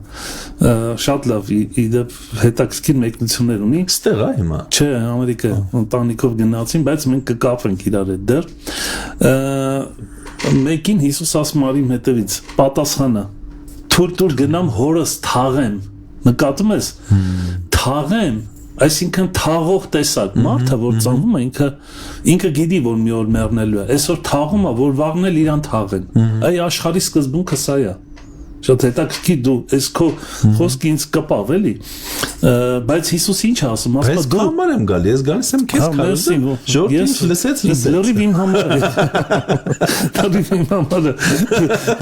Շատ լավ, իդեպ հետաքրքիր մեկնություններ ունի։ Ստեղ է հիմա։ Չէ, Ամերիկա ընտանիքով գնացին, բայց մենք կկապենք իրար հետ դեռ։ Մեկին Հիսուս ասում արի իմ հետևից, պատասխանը, թույլ գնամ հորս թաղեմ, նկատում ես, թաղեմ, այսինքն թաղող տեսակ, մարդը, որ ծնվում է, ինքը գիտի, որ մի օր մեռնելու է, այսօր թաղում է, որ վաղն էլ իրան թաղեն, այ աշխարհի սկզբունքը սա է, շատ հետաքրքիր դու այս քո խոսքը ինձ կպավ էլի բայց Հիսուսը ինչ ասում Ես քո համար եմ գալի, ես գալիս եմ քեզ քարոզեմ ժողովուրդը լսեց լրիվ իմ համար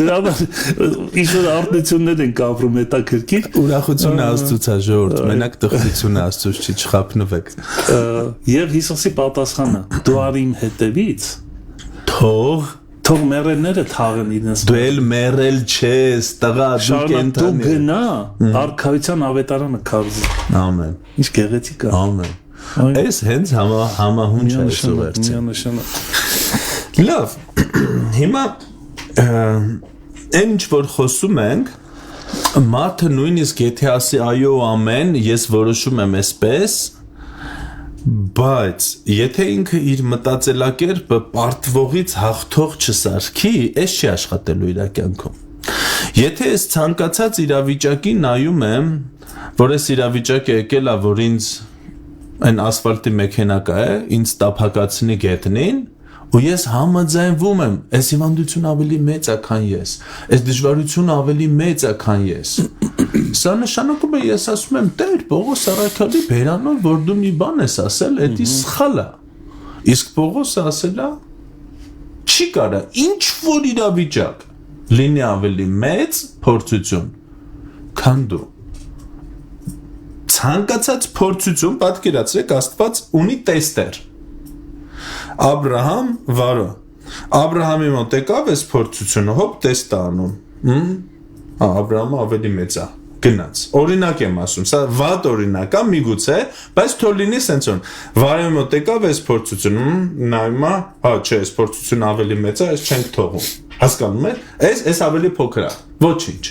դրա ինչ-որ արտնություններ են կապրում հետաքրքիր ուրախությունը Աստծուց է ժողովուրդ մենակ տխրությունը Աստծուց չի չխափնվեք եւ Հիսուսի պատասխանը դու արի իմ հետևից թող մեռելները թաղեն իրենց դու էլ մեռել չես տղա դու կենտանի դու գնա արքայության ավետարանը քարոզի ամեն ինչ գեղեցիկ է ամեն այս հենց համահունչ է սովորեցի լավ հիմա ինչ որ խոսում ենք մարդը նույնիսկ եթե ասի այո ամեն ես որոշում եմ այսպես բայց եթե ինքը իր մտածելակերպը պարտվողից հաղթող չսարքի, այս չի աշխատելու իր կյանքում։ Եթե ես ցանկացած իրավիճակի նայում եմ, որ այս իրավիճակը եկել է, որ ինձ այն ասֆալտի մեքենա կա է, ինձ տափակացնի գետնին, ու ես համաձայնվում եմ, այս հիվանդությունը ավելի մեծ է, քան ես, այս դժվարությունը ավելի մեծ է, քան ես։ Սա նշանակում է ես ասում եմ Տեր Պողոս Արաքյալի բերանով որ դու մի բան ես ասել, դա սխալ է։ Իսկ Պողոսը ասել է չի կարա ինչ որ իրավիճակ լինի ավելի մեծ փորձություն, քան դու։ Ցանկացած փորձություն, պատկերացրեք, Աստված ունի տեստեր։ Աբրահամ վարո։ Աբրահամի մոտ եկավ այս փորձությունը, հոп տեստ է անում։ Աբրահամը ավելի մեծ է։ Գնաց։ Օրինակ եմ ասում, սա վատ օրինակ է, միգուցե, բայց թող լինի սենց on։ Վարի մոտ եկավ այս փորձությունը, նայում է, չէ, այս փորձությունը ավելի մեծ է, այս չենք թողում։ Հասկանում եք։ Այս ավելի փոքր է։ Ոչինչ։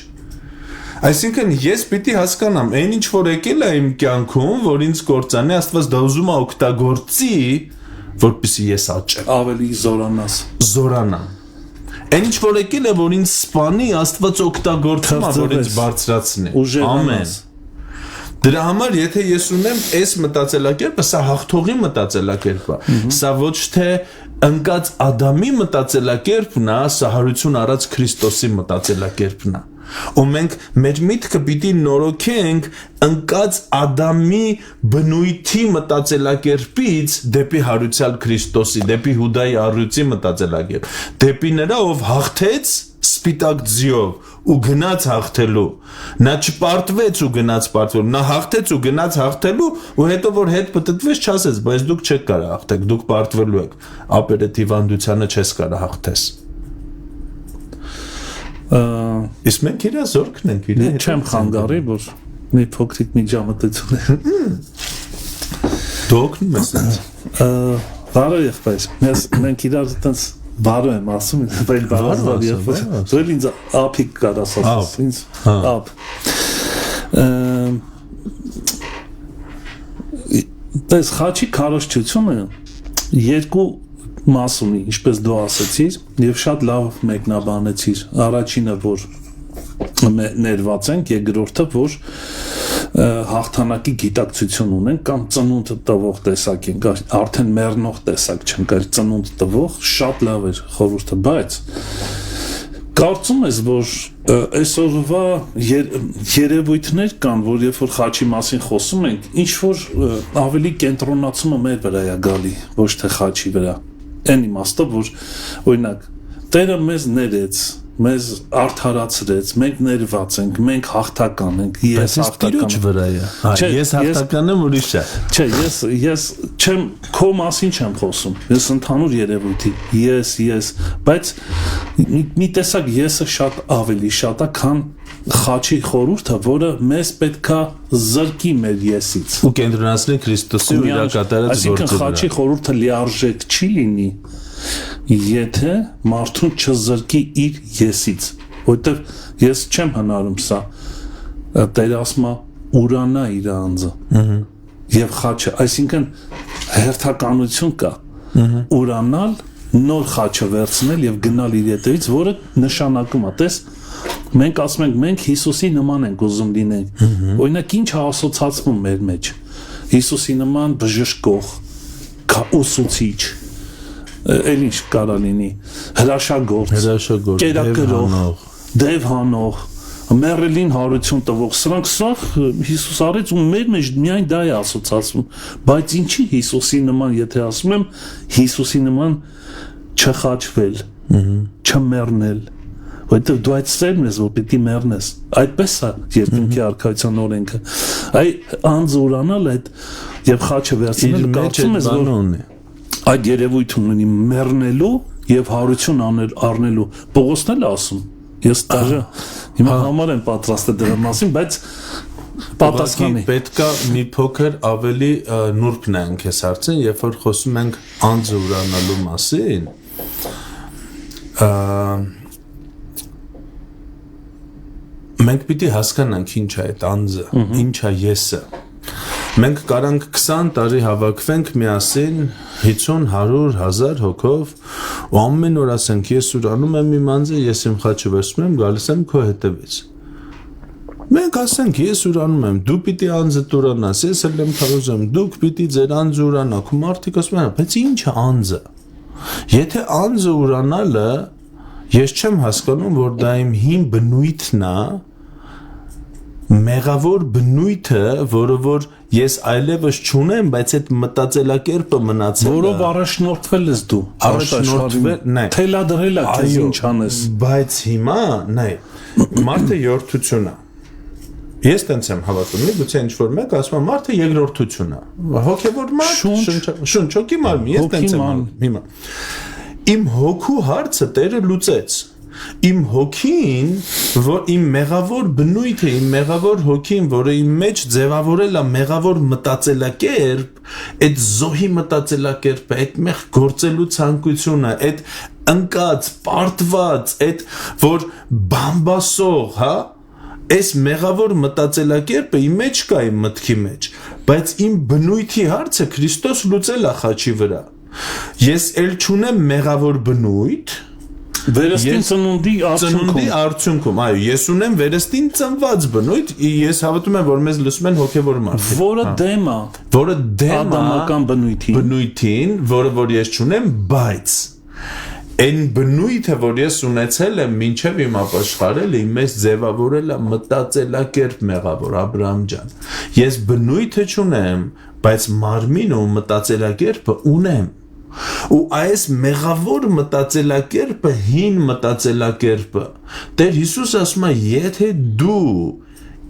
Այսինքն ես պիտի հասկանամ, այն ինչ որ եկել է իմ կյանքում, որ ինձ կործանի, Աստված դա ուզում է օգտագործի, որպեսզի ես աճեմ։ Ավելի զորանամ։ Այն ինչ որ եկել է, որ ինձ սպանի, Աստված օգտագործում է, որ ինձ բարձրացնի։ Ամեն։ Դրա համար, եթե ես ունեմ այս մտածելակերպը, սա հաղթողի մտածելակերպ է։ Սա ոչ թե ընկած Ադամի մտածելակերպն է, սա հարություն առած Քրիստոսի մտածելակերպն է։ Ու մենք մեր միտքը պիտի նորոգենք ընկած Ադամի բնույթի մտածելակերպից դեպի հարուցյալ Քրիստոսի, դեպի Հուդայի առյուծի մտածելակերպ, դեպի նրա, ով հաղթեց սպիտակ ձիով ու գնաց հաղթելու, նա չպարտվեց ու գնաց պարտվելու, նա հաղթեց ու գնաց հաղթելու ու հետո որ հետ պտտվեց չասեց, բայց դուք չեք կարող հաղթեք, դուք պարտվելու եք, ապերետ հիվանդությանը չես կարող հաղթես։ Իսկ մենք իրա զորքն ենք իրա հետ չեմ խանգարի, որ մի փոքրիկ միջամտություն է։ Դու օգնում ես ինձ։ Բարո եղբայր, մենք իրար այտենց բարո եմ ասում, բայց բարո եղբայր։ Դու ինձ ապիկ կարաս ասես, ինձ ապ։ Դες խաչի քարոզչությունը երկու մաս ունի, ինչպես դու ասացիր, եւ շատ լավ մեկնաբանեցիր։ Առաջինը, որ ներված ենք, երկրորդը, որ հաղթանակի գիտակցություն ունենք կամ ծնունդ տվող տեսակ ենք, արդեն մեռնող տեսակ չենք, այլ ծնունդ տվող, շատ լավ էր խորհուրդը, բայց կարծում ես, որ այսօրվա երևույթներ կան, որ երբ որ խաչի մասին խոսում ենք, ինչ որ ավելի կենտրոնացումը մեր վրա է գալի, ոչ թե խաչի վրա։ Այն իմաստով, որ օրինակ Տերը մեզ ներեց, մեզ արդարացրեց, մենք ներված ենք, մենք հաղթական ենք, ես հաղթական եմ։ Ես հաղթական եմ, ուրիշ է։ Չէ, ես չեմ քո մասին չեմ խոսում։ Ես ընդհանուր երևույթի, ես, բայց մի տեսակ եսը շատ ավելի շատ է, քան խաչի խորհուրդը, որը մեզ պետքա զրկի մեր եսից։ Ու կենտրոնացնի Քրիստոսի ու իր կատարած գործը։ Այսինքն խաչի խորհուրդը լիարժեք չի լինի, եթե մարդուն չզրկի իր եսից, որտեղ ես չեմ հնարում սա, Տերը ասում է ուրանա իր անձը, եւ խաչը, այսինքն հերթականություն կա, ուրանալ, նոր խաչը վերցնել եւ գնալ իր հետևից, որը նշանակում է, տես, մենք ասում ենք, մենք Հիսուսի նման ենք ուզում լինենք, օրինակ ինչ ասոցացվում մեր մեջ, Հիսուսի նման բժշկող, ուսուցիչ, էլ ինչ կարա լինի, հրաշագործ, կերակրող, դև հանող, մեռելին հարություն տվող, սրանք Հիսուս արեց ու մեր մեջ միայն դա է ասոցացվում, բայց ինչի Հիսուսի նման, եթե ասում եմ Հիսուսի նման չխաչվել, չմեռնել, որտեղ դու այդ սերն ես, որ պիտի մեռնես, այդպես է երկնքի արքայության օրենքը, այ անձը ուրանալ այդ եւ խաչը վերցնել, կարծում ես, որ այդ երևույթն ունի մեռնելու եւ հարություն առնելու, Պողոսն էլ ասում, ես տաժը հիմա համար եմ պատրաստ դրա մասին, բայց պատասխանի պետքա մի փոքր ավելի նուրբ նայենք այս հարցին, երբ որ խոսում ենք անձը ուրանալու մասին, մենք պիտի հասկանանք ինչ է այդ անձը, ինչ է եսը։ Մենք կարանք 20 տարի հավաքվենք միասին 50, 100, 1000 հոգով ու ամեն օր ասենք ես ուրանում եմ իմ անձը, ես իմ խաչը վերցնում եմ, գալիս եմ քո հետևից։ Մենք ասենք ես ուրանում եմ, դու պիտի անձդ ուրանաս, ես էլ եմ քարոզում, դուք պիտի ձեր անձը ուրանաք, ու մարդիկ ասում են, բայց ինչ է անձը։ Եթե անձը ուրանալը, ես չեմ հասկանում, որ դա իմ հին բնույթն է, մեղավոր բնույթը, որը որ ես այլևս չունեմ, բայց այդ մտածելակերպը մնացել է։ Որով առաջնորդվել ես դու։ Առաջնորդվել, նայ։ Թելադրել է քեզ ինչ անես։ Բայց հիմա, նայ, մարդը երրորդություն է։ Ես տենց եմ հավատում, միգուցե ինչ-որ մեկ ասում է, մարդը երկրորդություն է։ Հոգևոր մարդ, շունչ, հոգի մարմին, ես տենց եմ հիմա։ Իմ հոգու հարցը Տերը լուծեց։ Իմ հոգին, որ իմ մեղավոր բնույթը, իմ մեղավոր հոգին, որը իմ մեջ ձևավորել է մեղավոր մտածելակերպ, այդ զոհի մտածելակերպը, այդ մեղ գործելու ցանկությունը, այդ ընկած, պարտված, այդ որ բամբասող, հա, այս մեղավոր մտածելակերպը իմ մեջ կա, իմ մտքի մեջ, բայց իմ բնույթի հարցը Քրիստոս լուծել է խաչի վրա։ Ես էլ չունեմ մեղավոր բնույթ, Վերստին ծնունդի արդյունքում, այո, ես ունեմ վերստին ծնված բնույթ, ես հավատում եմ, որ մեզ լսում են հոգևոր մարդիկ, որը դեմ է ադամական բնույթին, որը որ ես չունեմ, բայց այն բնույթը, որ ես ունեցել եմ մինչև իմ ապաշխարելը, իմ մեջ ձևավորել է մտածելակերպ մեղավոր Աբրահամ ջան։ Ես բնույթը չունեմ, բայց մարմինը ու մտածելակերպը ունեմ։ Ու այս մեղավոր մտածելակերպը, հին մտածելակերպը, Տեր Հիսուս ասում է, եթե դու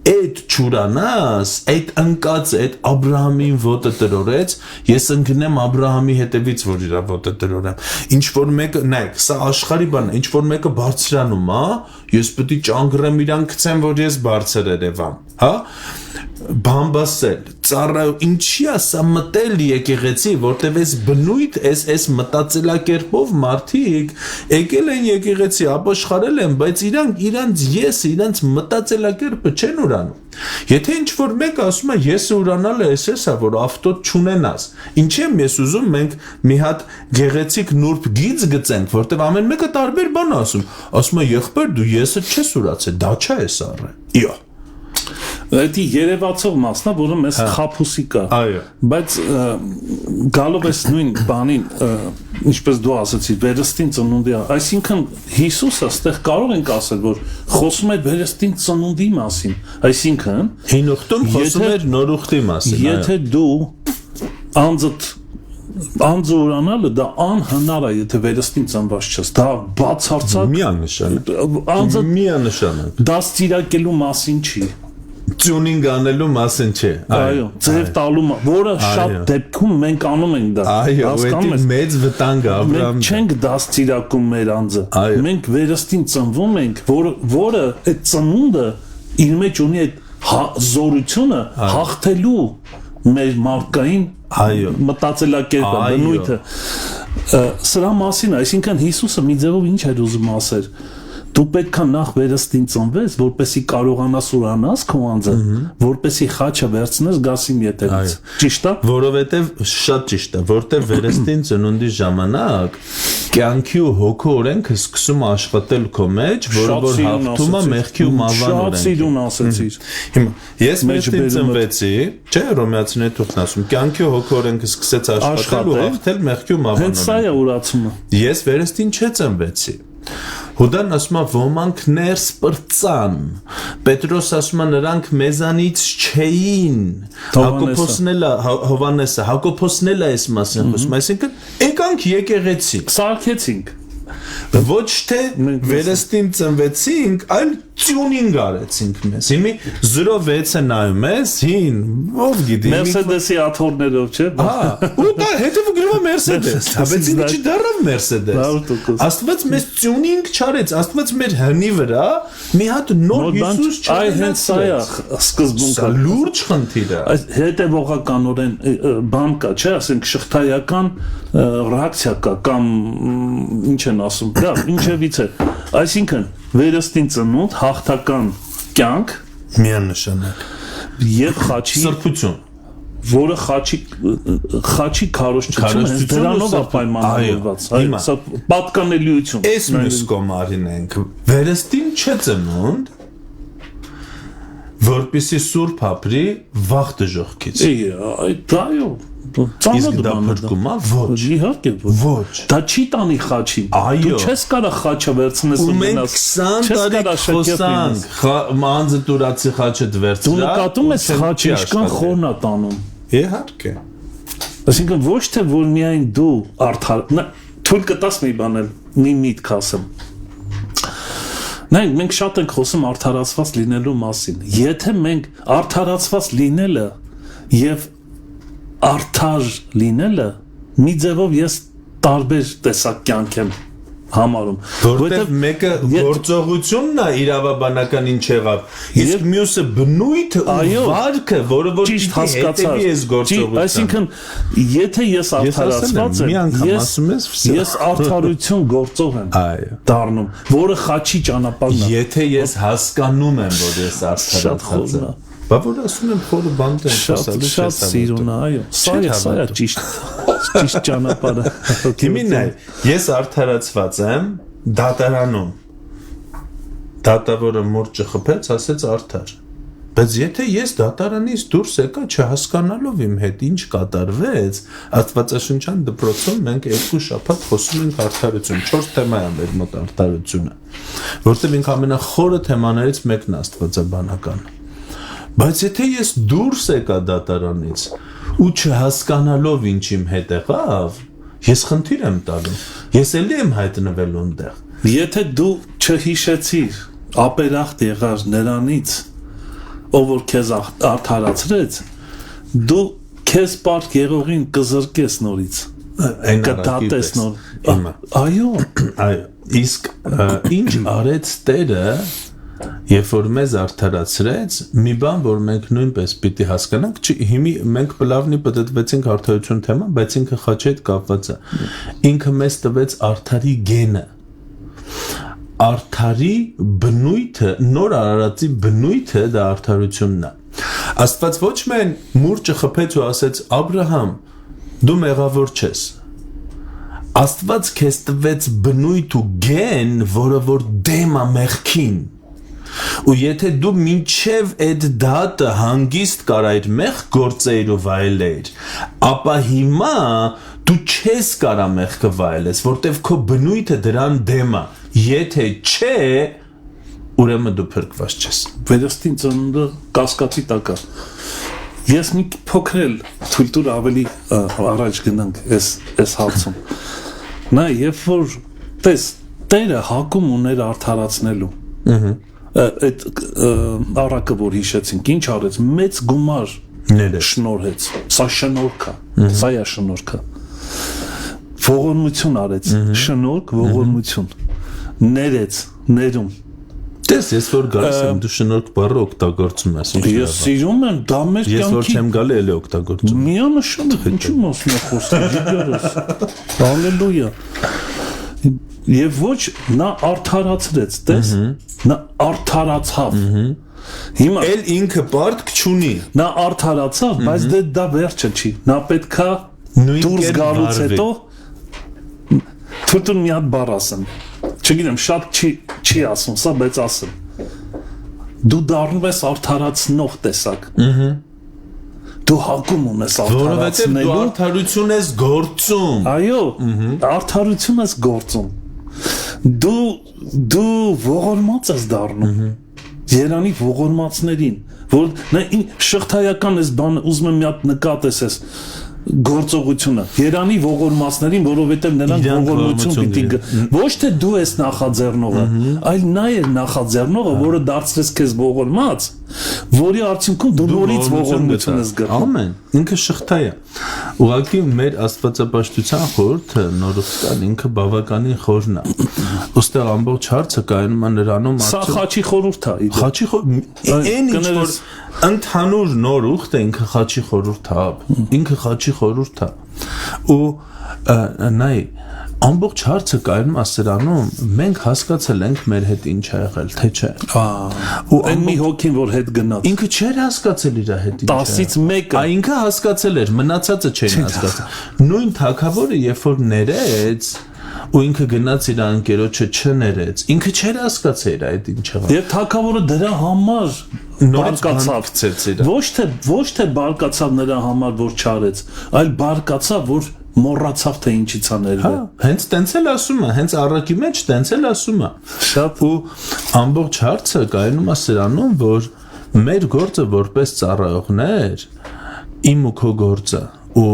այդ չուրանաս, այդ ընկած, այդ Աբրահամին ոտը տրորեց, ես ընկնեմ Աբրահամի հետևից, որ իրա ոտը տրորեմ։ Ինչ որ մեկը, նայեք, սա աշխարհի բան է, ինչ որ մեկը բարձրանում, հա, ես պետք է ճանգրեմ իրան գցեմ, որ ես բարձր երևամ, հա։ Բամբասել, ծառայ, ինչի է սա մտել եկեղեցի, որտեվ այս բնույթ, այս մտածելակերպով մարդիկ եկել են եկեղեցի, ապաշխարել են, բայց իրանց եսը, իրանց մտածելակերպը չեն ուրանում։ Եթե ինչ-որ մեկը ասում է եսը ուրանալը էս է, որ ավտոտ չունենաս, ինչ եմ ես ուզում, մենք մի հատ գեղեցիկ նուրբ գիծ գծենք, որտեվ ամեն մեկը տարբեր բան ասում է եղբայր դու եսը չես ուրացել, դա չէ էս առը։ Իո։ Դա երևացող մասն է, որը մեզ խափուսի կա։ Այո։ Բայց գալով այս նույն բանին, ինչպես դու ասացիր, վերստին ծնունդի, այսինքն Հիսուսը այստեղ կարող ենք ասել, որ խոսում է վերստին ծնունդի մասին, այսինքն հին ուխտում խոսում էր նոր ուխտի մասին։ Եթե դու անձը ուրանալը դա անհնար է, եթե վերստին ծնված չես, դա բացարձակ միանշանակ դաստիարակելու մասին չի, տյունինգ անելու մասին չէ, այո, ձև տալու, որը շատ դեպքում մենք անում ենք դա, այո, դա մեծ վտանգ է, մենք չենք դաստիարակում մեր անձը, մենք վերստին ծնվում ենք, որը այդ ծնունդը իր մեջ ունի այդ զորությունը հաղթելու մեր մարդկային մտածելակերպը, բնույթը, սրա մասին, այսինքն Հիսուսը մի ձևով ինչ էր ուզում ասել, դու պետք է նախ վերստին ծնվես, որպեսզի կարողանաս ուրանաս քո անձը, որպեսզի խաչը վերցնես գաս իմ ետևից։ Ճիշտ է։ Որովհետև շատ ճիշտ է, որտեղ վերստին ծնունդի ժամանակ կյանքի ու հոգու օրենքը սկսում է աշխատել քո մեջ, որը որ հաղթում է մեղքի ու մահվան օրենքը։ Շատ սիրուն ասեցիր։ Հիմա ես վերստին ծնվեցի, չէ, Հռոմեացիների թուղթն ասում, կյանքի ու հոգու օրենքը սկսեց աշխատել ու հաղթել մեղքի ու մահվան օրենքը։ Հենց սա է ուրացումը։ Ես վերստին չծնվեցի։ Հուդան ասում է ոմանք ներս պրծան Պետրոս ասում է նրանք մեզանից չէին Հակոբոսն էլ է այս մասին խոսում այսինքն եկանք եկեղեցի Սարքեցինք Ոչ թե վերստին ծնվեցինք, այլ տյունինգ արեցինք մեզ։ Հիմի 06-ը նայում ես, հին, ով գիտի։ Մերսեդեսի աթոռներով, չէ՞։ Ու դա հետևը գրվում Մերսեդես։ Հավեցին չի դառավ Մերսեդես։ Աստված մեզ տյունինգ չարեց, Աստված մեր հնի վրա մի հատ նոր Հիսուս չարեց։ Այ հենց սա է սկզբունքը։ Սա լուրջ խնդիր է։ Այս հետևողականորեն բան կա, չէ՞, ասենք շղթայական ռեակցիա կա կամ ինչ են ասում, դա ինչևից է։ Այսինքն վերստին ծնունդ հաղթական կյանք միանշանակ եւ խաչի սրբություն, որը խաչի քարոզչությունը դրանով է պայմանավորված, սա պատկանելիություն։ Այս մյուս կոմարին ենք վերստին չծնունդ որպեսի սուրբ ապրի վաղ դժոխքից։ Այո, Իսկ դա փրկում է ոչ։ Իհարկե ոչ։ Դա չի տանի խաչին։ Դու չես կարող խաչը վերցնես ու մենք 20 տարի խոսանք մանձը տուրացի խաչը դվերցրա։ Դու նկատում ես խաչը ինչքան խորն է տանում։ Իհարկե։ Այսինքն ոչ թե որ միայն դու արդար թույլ կտաս մի բան էլ մի միտք ասեմ։ Նայեք, մենք շատ ենք խոսում արդարացված լինելու մասին։ Եթե մենք արդարացված լինելը եւ արդար լինելը մի ձևով ես տարբեր տեսակ կյանք եմ համարում որտեղ մեկը գործողությունն է իրավաբանական ինչ եղավ իսկ մյուսը բնույթը ու վարքը որը որ ճիշտ հասկացար ես գործողություն այսինքն եթե ես արդարացված եմ ես արդարություն գործող եմ դառնում որը խաչի ճանապարհն է եթե ես հասկանում եմ որ ես արդարացած եմ Բա որ ասում եմ խորը բան դեմ խոսալու շատ սիրուն է, այո։ Սա է ճիշտ ճանապարհը։ Հիմի նայ, ես արդարացված եմ դատարանում։ Դատավորը մուրճը խփեց, ասեց արդար։ Բայց եթե ես դատարանից դուրս եկա չհասկանալով իմ հետ ինչ կատարվեց, Աստվածաշնչյան դպրոցում մենք 2 շաբաթ խոսում ենք արդարություն, 4 թեմա է մեր մոտ արդարությունը, որտեղ ինք ամենախորը թեմաներից մեկն է աստվածաբանական։ Բայց եթե ես դուրս եկա դատարանից ու չհասկանալով ինչ իմ հետ եղավ, ես խնդիր եմ տալու։ Ես էլի եմ հայտնվելու այնտեղ։ Եթե դու չհիշեցիր ապերախտ եղած նրանից, ով որ քեզ արդարացրեց, դու քեզ պարկ եղողին կզրկես նորից։ Կդատես նոր։ Այո, իսկ ինչ արեց Տերը Երբ որ մեզ արդարացրեց, մի բան, որ մենք նույնպես պիտի հասկանանք, հիմի մենք պլավնի պտտվեցինք արդարություն թեման, բայց ինքը խաչի հետ կապված է։ Ինքը մեզ տվեց արդարի գենը։ Արդարի բնույթը, նոր արարածի բնույթը դա արդարությունն է։ Աստված ոչ միայն մուրճը խփեց ու ասեց Աբրահամ, դու մեղավոր չես։ Աստված քեզ տվեց բնույթ ու գեն, որը որ դեմ է մեղքին։ Ու եթե դու մինչև այդ դատը հանգիստ կարայր մեղ գործեիր ու վայելեիր, ապա հիմա դու չես կարա մեղքը վայելես, որտեվ քո բնույթը դրան դեմ է, եթե չէ, ուրեմն դու փրկված չես։ Վերստին ծնունդը կասկածի տակ է։ Ես մի փոքր էլ թույլ տուր ավելի առաջ գնանք այս հարցում։ Նա երբ որ Տերը հակում ուներ արդարացնելու։ Այդ առակը որ հիշեցինք ինչ արեց մեծ գումար շնորհեց սա շնորհք է սա է շնորհքը ողորմություն արեց շնորհք ողորմություն ներեց ներում Տես ես որ գալիս եմ դու շնորհք բառը օգտագործում ես ես սիրում եմ դա մեր կյանքի ես որ չեմ գալի էլի օգտագործում միանշանակ ինչու՞ մասն է խոսքը ջիգարս հալելույա Եվ ոչ նա արդարացրեց, տես, նա արդարացավ։ Հիմա էլ ինքը պարտք չունի։ Նա արդարացավ, բայց դա վերջը չի։ Նա պետքա դուրս գալուց հետո թույլ մի հատ բառ ասեմ։ Չգիտեմ, շատ չի ասում սա, բայց ասեմ։ Դու դառնում ես արդարացնող տեսակ։ Դու հակում ունես արդարացնելու։ Որովհետև դու արդարություն ես գործում։ Այո, արդարություն ես գործում։ դու ողորմած ես դառնում Երանի ողորմածներին որ նա շղթայական էս բանը ուզում եմ մի հատ նկատես ես գործողությունը Երանի ողորմածներին որովհետև նրանք ողորմություն պիտի ոչ թե դու ես նախաձեռնողը այլ նա է նախաձեռնողը որը դարձրես քեզ ողորմած որի արդյունքում դու նորից ողորմություն ես գտնում ամեն ինքը շղթա է ուղղակի մեր աստվածապաշտության խորհուրդը նորովսկան ինքը բավականին խորն է ուստեղ ամբողջ հարցը կայանում է նրանում սա խաչի խորհուրդ է խաչի այն ինչ որ ընդհանուր նոր ուխտ է ինքը խաչի խորհուրդ է ինքը խաչի խորհուրդ է ու նայ ամբողջ հարցը կայանում է սրանում մենք հասկացել ենք մեր հետ ինչ ա եղել թե չէ ու այն մի հոգին որ հետ գնաց ինքը չէր հասկացել իր հետ ինչ 10-ից 1-ը ինքը հասկացել էր մնացածը չէին հասկացել նույն թագավորը երբ որ ներեց ու ինքը գնաց իր անկերոջը չներեց ինքը չէր հասկացել այդ ինչ եղավ եւ թագավորը դրա համար բարկացավ ոչ թե բարկացավ նրա համար որ չարեց այլ բարկացավ որ մոռացավ թե ինչից է ներվել հենց տենց էլ ասում է հենց առակի մեջ տենց էլ ասում է շատ ու ամբողջ հարցը կայանում է սրանում որ մեր գործը որպես ծառայողներ իմ ու քո գործը ու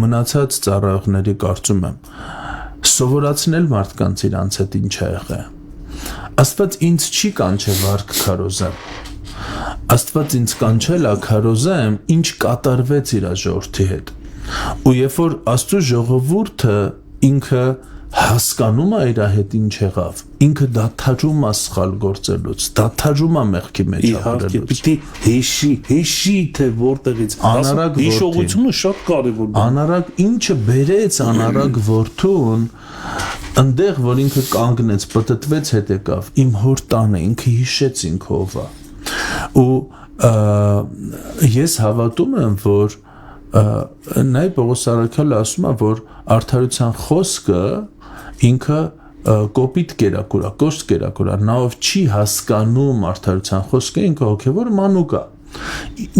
մնացած ծառայողների կարծում եմ սովորացնել մարդկանց իրանց հետ ինչ է եղել Աստված ինձ չի կանչել վարք քարոզեմ Աստված ինձ կանչել է քարոզեմ ինչ կատարվեց իր ժողովրդի հետ ու երբ որ Աստծո ժողովուրդը ինքը հասկանում է իր հետ ինչ եղավ ինքը դադարում է սխալ գործելուց դադարում է մեղքի մեջ ապրելուց պիտի հեշի թե որտեղից անարագ հիշողությունը շատ կարևոր է անարագ ինչը բերեց անարագ որդուն այնտեղ որ ինքը կանգնեց պտտվեց հետ եկավ իմ հոր տանը ինքը հիշեց ինքը ով է ու ես հավատում եմ որ նայ Պողոս Արաքյալը ասում է որ արդարության խոսքը ինքը կոպիտ կերակուր է կոշտ կերակուր է նա ով չի հասկանում արդարության խոսքը ինքը հոգևոր մանուկ է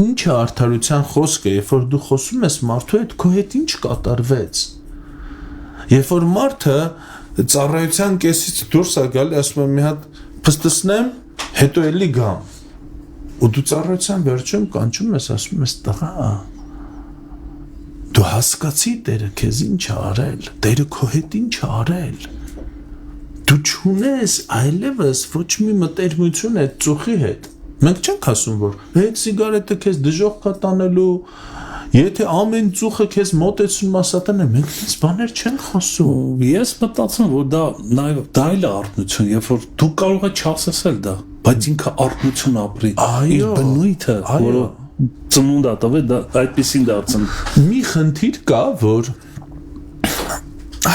ինչ է արդարության խոսքը երբ որ դու խոսում ես մարդու հետ քո հետ ինչ կատարվեց երբ որ մարդը ծառայության կեսից դուրս է գալի ասում է մի հատ փստսնեմ հետո էլի գամ ու դու ծառայության վերջում կանչում ես ասում ես տղա դու հասկացի Տերը քեզ ինչ է արել Տերը քո հետ ինչ է արել դու չունես այլևս ոչ մի մտերմություն այդ ծուխի հետ մենք չենք ասում որ այդ սիգարետը քեզ դժոխք կա տանելու եթե ամեն ծուխը քեզ մոտեցնում ասատան է մենք այս բաներ չենք խոսում ես մտածում որ դա այլ է արտնություն երբ որ դու կարող ես չասել դա բայց ինքը արտնություն ապրի իր բնույթը որը ծնունդա տվե դա այդպեսին դարձան մի խնդիր կա որ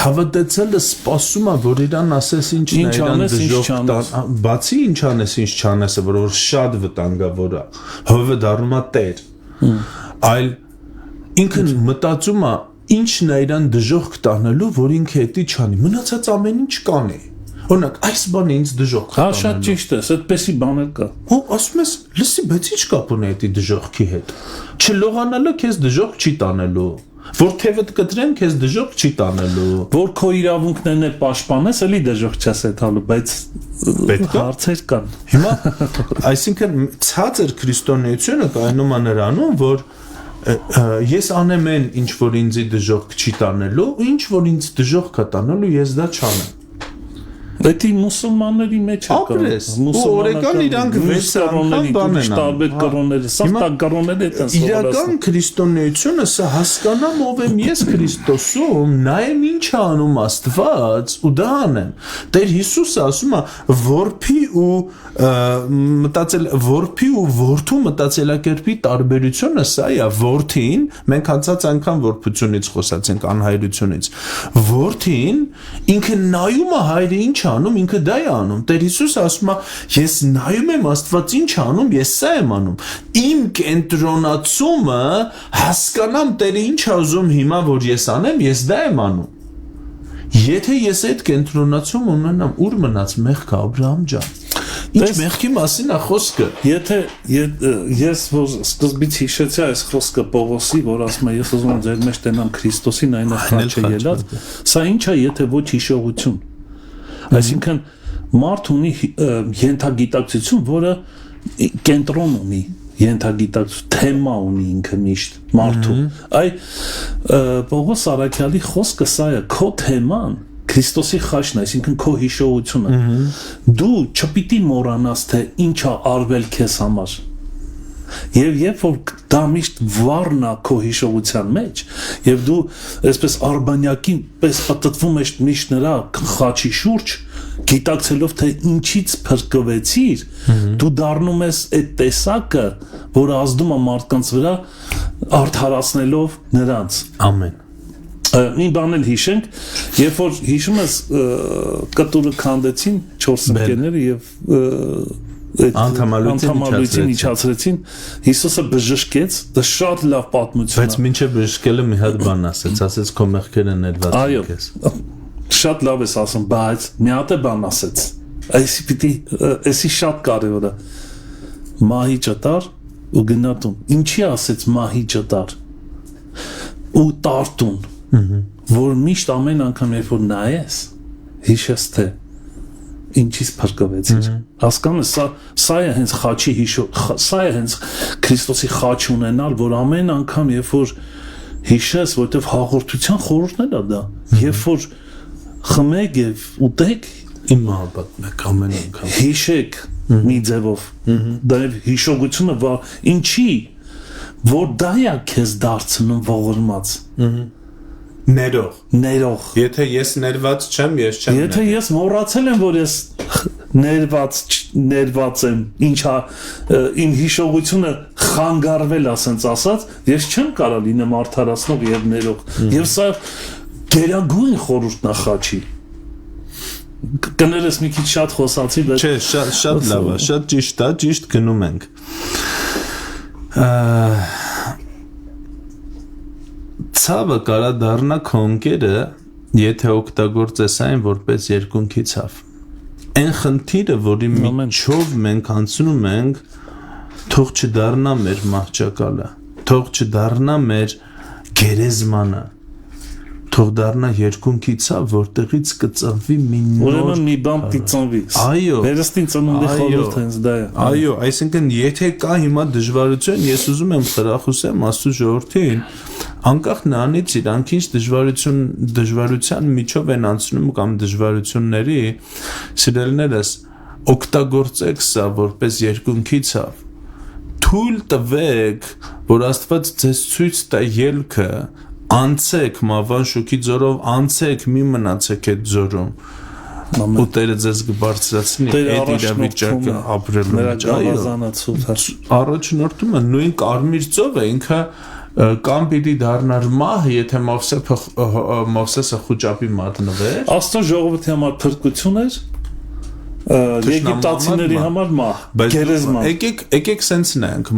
հավատացելը սպասում է որ իրան ասես ինչ իրան դժոխք տան բացի ինչ անես ինչ չանեսը որ շատ վտանգավոր է հովը դառնում է տեր այլ ինքն մտածում է ինչն է իրան դժոխք տանելու որ ինքը էդի չանի մնացած ամեն ինչ կանի օրինակ այս բանը ինձ դժոխք հա շատ ճիշտ է այդպեսի բաներ կա ու ասում ես լսի բայց ինչ կապ ունի էդի դժոխքի հետ չլողանալը քեզ դժոխք չի տանելու որ թևդ կտրեն քեզ դժոխք չի տանելու որ քո իրավունքներն է պաշտպանես էլի դժոխք չես հետալու բայց պետք է հարցեր կան հիմա այսինքն ցածր քրիստոնեությունը կայանում է նրանում որ ես անեմ այն ինչ որ ինձ դժոխք չի տանելու ու ինչ որ ինձ դժոխք է տանելու ես դա չանեմ Դա մուսուլմանների մեջ է ապրես օրեկան իրանք 6 անգամ բան են տարբեր կրոնները սա կրոնները են իրական քրիստոնեությունը սա հասկանամ ով եմ ես Քրիստոսում նայեմ ինչ է անում Աստված ու դա անեմ Տեր Հիսուսը ասում է որփի ու որդու մտածելակերպի տարբերությունը սա է որդին մենք անցած անգամ որփությունից խոսացինք անհայրությունից որդին ինքը նայում է հայրը ինչ անում ինքը դա է անում Տեր Հիսուսը ասում է ես նայում եմ Աստված ինչ անում ես սա եմ անում իմ կենտրոնացումը հասկանամ Տերը ինչ է ուզում հիմա որ ես անեմ ես դա եմ անում եթե ես այդ կենտրոնացում ունենամ ուր մնաց մեղքը Աբրահամ ջան ինչ մեղքի մասին է խոսքը եթե ես որ սկզբից հիշեցի այս խոսքը Պողոսի որ ասում է ես ուզում եմ ձեր մեջ տենամ Քրիստոսին այն խաչը ելած սա ինչ է եթե ոչ հիշողություն Այսինքն մարդ ունի ենթագիտակցություն, որը կենտրոն ունի, ենթագիտակցություն, թեմա ունի ինքը միշտ մարդու։ Այ Պողոս Արաքյալի խոսքը սա է, քո թեման Քրիստոսի խաչն է, այսինքն քո հիշողությունը։ Դու չպիտի մոռանաս, թե ինչ է արվել քեզ համար։ Եվ երբ որ դա միշտ վառն է քո հիշողության մեջ, եւ դու այսպես արբանյակին պես պատտվում ես միշտ նրա խաչի շուրջ, գիտակցելով թե ինչից փրկվեցիր, դու դառնում ես այդ տեսակը, որը ազդում է մարդկանց վրա, արդարացնելով նրանց։ Ամեն։ Մի բան էլ հիշենք, երբ որ հիշում ես կտուրը քանդեցին 4 ընկերները եւ անդամալույցին իջացրեցին, Հիսուսը բժշկեց, դա շատ լավ պատմություն է։ Բայց մինչև բժշկելը մի հատ բան ասեց քո մեղքերը ներված են քեզ։ Շատ լավ ես ասում, բայց մի հատ է բան ասեց։ Այսի շատ կարևոր է։ Մահի ճտար ու գնատուն։ Ինչի ասեց մահի ճտար։ Ու տարտուն, որ միշտ ամեն անգամ երբ որ նայես, հիշես թե ինչից փրկվեցիր։ Հասկանում ես, սա է հենց խաչի սա է հենց Քրիստոսի խաչ ունենալ, որ ամեն անգամ երբ որ հիշես, որտեվ հաղորդության խորհուրդն է դա, երբ որ խմեք եւ ուտեք, իմ մահապատն եք ամեն անգամ հիշեք մի ձևով, դա հիշողությունը ինչի, որ դա է քեզ դարձնում ողորմած։ Ներող։ Եթե ես ներված չեմ, ես չեմ։ Եթե ես մոռացել եմ, որ ես ներված եմ, ինչա իմ հիշողությունը խանգարվել, ասենց ասած, ես չեմ կարող լինեմ արդարացնող եւ ներող։ Եվ սա գերագույն խորհուրդն է խաչի։ Կներես մի քիչ շատ խոսացի, բայց չէ, շատ լավ է, շատ ճիշտ է, ճիշտ գնում ենք։ Ցավը կարա դառնա քո ընկերը, եթե օգտագործես այն որպես երկունքի ցավ։ Այն խնդիրը, որի միջով մենք անցնում ենք, թող չդառնա մեր մահճակալը, թող չդառնա մեր գերեզմանը, թող դառնա երկունքի ցավ, որտեղից կծնվի մի նոր։ Ուրեմն մի բան ծնվի։ Այո։ Վերստին ծնունդի խորհուրդը հենց դա է։ Այո, այսինքն եթե կա հիմա դժվարություն, ես ուզում եմ խրախուսեմ Աստծո ժողովրդին, անկախ նրանից իրանք ինչ դժվարության միջով են անցնում կամ դժվարությունների, սիրելիներս, օգտագործեք սա որպես երկունքի ցավ։ Թույլ տվեք, որ Աստված ձեզ ցույց տա ելքը, անցեք մավան շուքի ձորով, անցեք, մի մնացեք այդ ձորում։ Ու Տերը ձեզ կբարձրացնի այդ իրավիճակը ապրելու մեջ։ Առաջնորդումը նույն կարմիր ծովը ինքը կամ պիտի դառնար մահ, եթե Մովսեսը խուճապի մատնվեր։ Աստծո ժողովրդի համար փրկություն էր, եգիպտացիների համար մահ, գերեզման։ Եկեք սենց նայենք,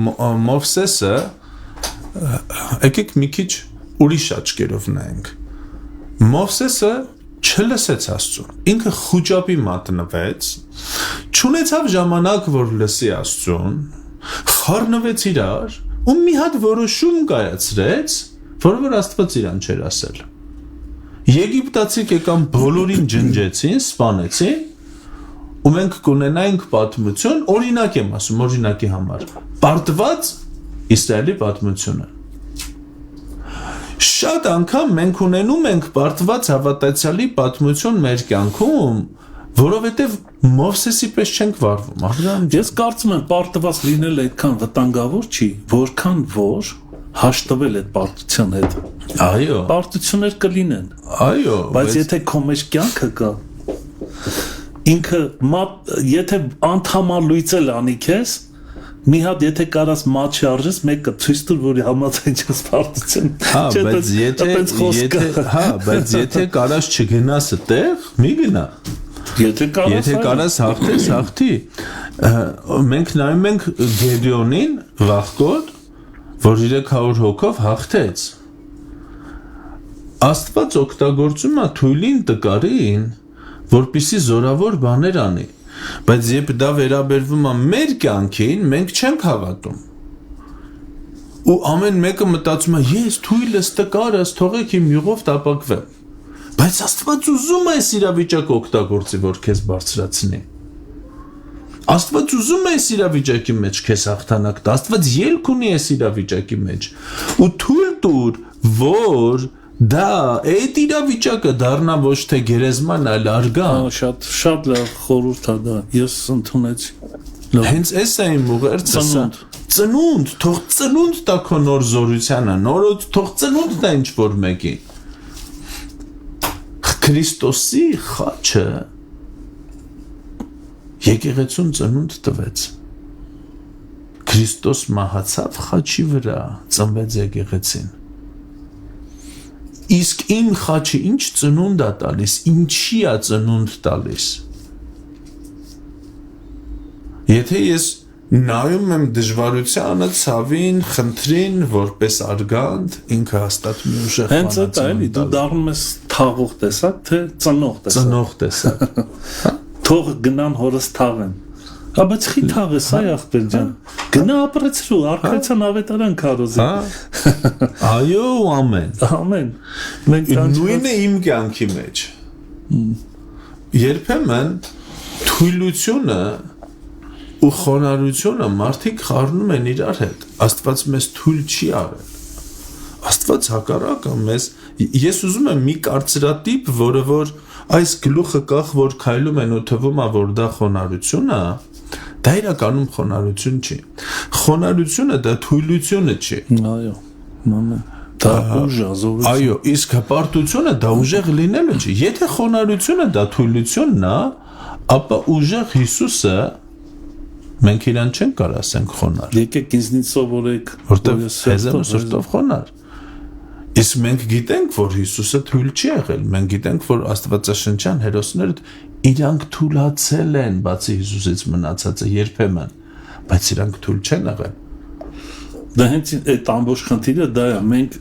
Մովսեսը, եկեք մի քիչ ուրիշ աչքերով նայենք։ Մովսեսը չլսեց Աստծուն, ինքը խուճապի մատնվեց, չունեցավ ժամանակ, որ լսի Աստծուն, խառնվեց իրար ու մի հատ որոշում կայացրեց, որ Աստված իրան չէր ասել։ Եգիպտացիք եկան բոլորին ջնջեցին, սպանեցին, ու մենք կունենայինք պատմություն, օրինակ եմ ասում, օրինակի համար, պարտված Իսրայելի պատմությունը։ Շատ անգամ մենք ունենում ենք պարտված հավատացյալի պատմություն մեր կյանքում, որովհետև Մովսեսի պես չենք վարվում։ Ես կարծում եմ պարտված լինել այդքան վտանգավոր չի, որքան որ հաշտվել այդ պարտության հետ։ Այո։ Պարտություններ կլինեն։ Այո։ Բայց եթե քո մեջ կյանքը կա, ինքը եթե անդամալույցել անի քեզ, մի հատ եթե կարաս մաչ արժես, մեկը ցույց տուր, որ համաձայն չես պարտություն։ Բայց եթե կարաս չգնաս այդտեղ, մի գնա։ Եթե կարաս հաղթես, հաղթի։ Մենք նայում ենք Գեդեոնին վաղկոտ, որ 300 հոգով հաղթեց։ Աստված օգտագործում է թույլին տկարին, որպեսզի զորավոր բաներ անի։ Բայց երբ դա վերաբերվում է մեր կյանքին, մենք չենք հավատում։ Ու ամեն մեկը մտածում է, ես թույլս տկարս, թողեք իմ յուղով տապակվեմ։ Բայց Աստված ուզում է այս իրավիճակը օգտագործի, որ քեզ բարձրացնի։ Աստված ուզում է այս իրավիճակի մեջ քեզ հաղթանակ տա, Աստված ելք ունի այս իրավիճակի մեջ։ Ու թույլ տուր, որ դա այդ իրավիճակը դառնա ոչ թե գերեզման, այլ արգան։ Շատ լավ խորհուրդ է դա։ Ես ընդունեցի։ Հենց էս է իմ ուղերձը, ծնունդ, թող ծնունդ տա քո նոր զորությանը, թող ծնունդ տա ինչ-որ մեկին։ Քրիստոսի խաչը եկեղեցուն ծնունդ տվեց։ Քրիստոս մահացավ խաչի վրա, ծնվեց եկեղեցին։ Իսկ իմ խաչը ինչ ծնունդ է տալիս, ինչի է ծնունդ տալիս։ Եթե ես նայում եմ դժվարությանը, ցավին, խնդրին, որպես արգանդ, ինքը հաստատ մի ուժեղ բան է։ Հենց այդ էլի դու դառնում ես թաղող տեսակ, թե ծնող տեսակ։ Ծնող տեսակ։ Թող գնան հորս թաղեն։ Բայց խի թաղես, այ ախպեր ջան։ Գնա ապրեցրու, արքայցան ավետարան քարոզի։ Այո, ամեն։ Ամեն։ Մենք նույնը իմ կյանքի մեջ։ Երբեմն թույլությունը ու խոնարհությունը մարդիկ խառնում են իրար հետ։ Աստված մեզ թույլ չի արել։ Աստված հակառակը մեզ, ես ուզում եմ մի կարծրատիպ, որը որ այս գլուխը կախ որ քայլում են ու թվում է որ դա խոնարհություն է, դա իրականում խոնարհություն չի։ Խոնարհությունը դա թույլությունը չի։ Այո, մամա։ Դա ուժ է, զորություն։ Այո, իսկ հպարտությունը դա ուժեղ լինելը չի։ Եթե խոնարհությունը դա թույլությունն է, ապա ուժեղ Հիսուսը մենք իրան չենք կարող ասենք խոնարհ։ Եկեք ինձնից սովորեք, որտեղ հեզեմ սրտով խոնարհ։ Իսկ մենք գիտենք, որ Հիսուսը թույլ չի եղել, մենք գիտենք, որ Աստվածաշնչյան հերոսները իրանք թույլացել են, բացի Հիսուսից մնացածը երբեմն, բայց իրանք թույլ չեն եղել։ Դա հենց այդ ամբողջ խնդիրը դա է, մենք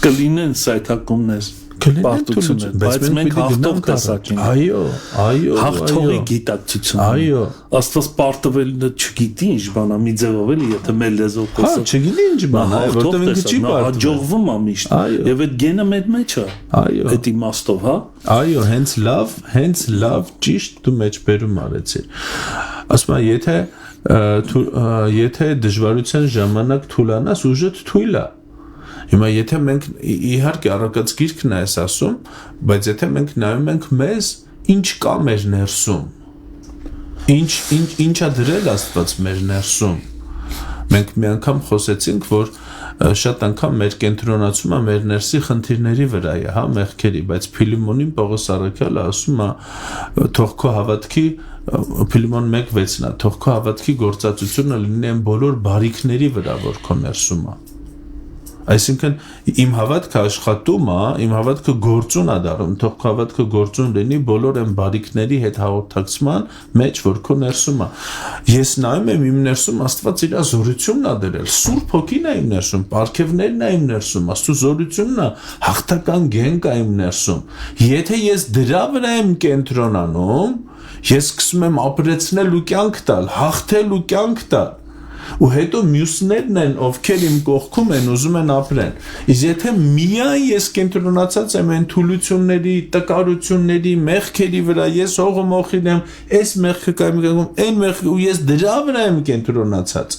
կլինեն սայթակումներ, պարտություններ, բայց մենք հաղթող տեսակ ենք։ Այո, այո, հաղթողի գիտակցություն։ Այո, Աստված պարտվելը չգիտի ինչ բան է, մի ձևով էլի, եթե մեր լեզվով խոսա։ Հա, չգիտի ինչ բան է, որտեղ ինքը չի պարտվում։ Հաջողվում է միշտ։ Եվ այդ գենը մեր մեջ է։ Այո։ Այդ իմաստով, հա։ Այո, հենց լավ, ճիշտ դու մեջբերում արեցիր։ Ասում եմ, եթե դժվարության ժամանակ թուլանաս, ուժը թույլ է։ Հիմա եթե մենք իհարկե առակած գիրքն է ասում, բայց եթե մենք նայում ենք մեզ, ինչ կա մեր ներսում, ինչա դրել Աստված մեր ներսում, մենք մի անգամ խոսեցինք, որ շատ անգամ մեր կենտրոնացումը մեր ներսի խնդիրների վրա է, հա, մեղքերի, բայց Փիլիմոնին Պողոս առաքյալը ասում է, թող քո հավատքի Փիլիմոն 1:6-ն է, թող քո հավատքի գործածությունը լինի այն բոլոր բարիքների վրա, որ քո ներսում է։ Այսինքն իմ հավատքը աշխատում է, իմ հավատքը գործուն է դառնում, թող քո հավատքը գործուն լինի բոլոր այն բարիքների հետ հաղորդակցման մեջ, որ քո ներսում է։ Ես նայում եմ իմ ներսում Աստված իր զորությունն է դրել, Սուրբ Հոգին է իմ ներսում, պարգևներն է իմ ներսում, Աստծո զորությունն է, հաղթական գենք է իմ ներսում։ Եթե ես դրա վրա եմ կենտրոնանում, ես սկսում եմ ապրեցնել ու կյանք տալ, հաղթել ու կյանք տալ։ Ու հետո մյուսներն են, ովքեր իմ կողքում են, ուզում են ապրեն։ Իսկ եթե միայն ես կենտրոնացած եմ այն թուլությունների, տկարությունների, մեղքերի վրա, ես հողը մոխին եմ, այս մեղքը կայմ կայքում, այն մեղքը, ու ես դրա վրա եմ կենտրոնացած։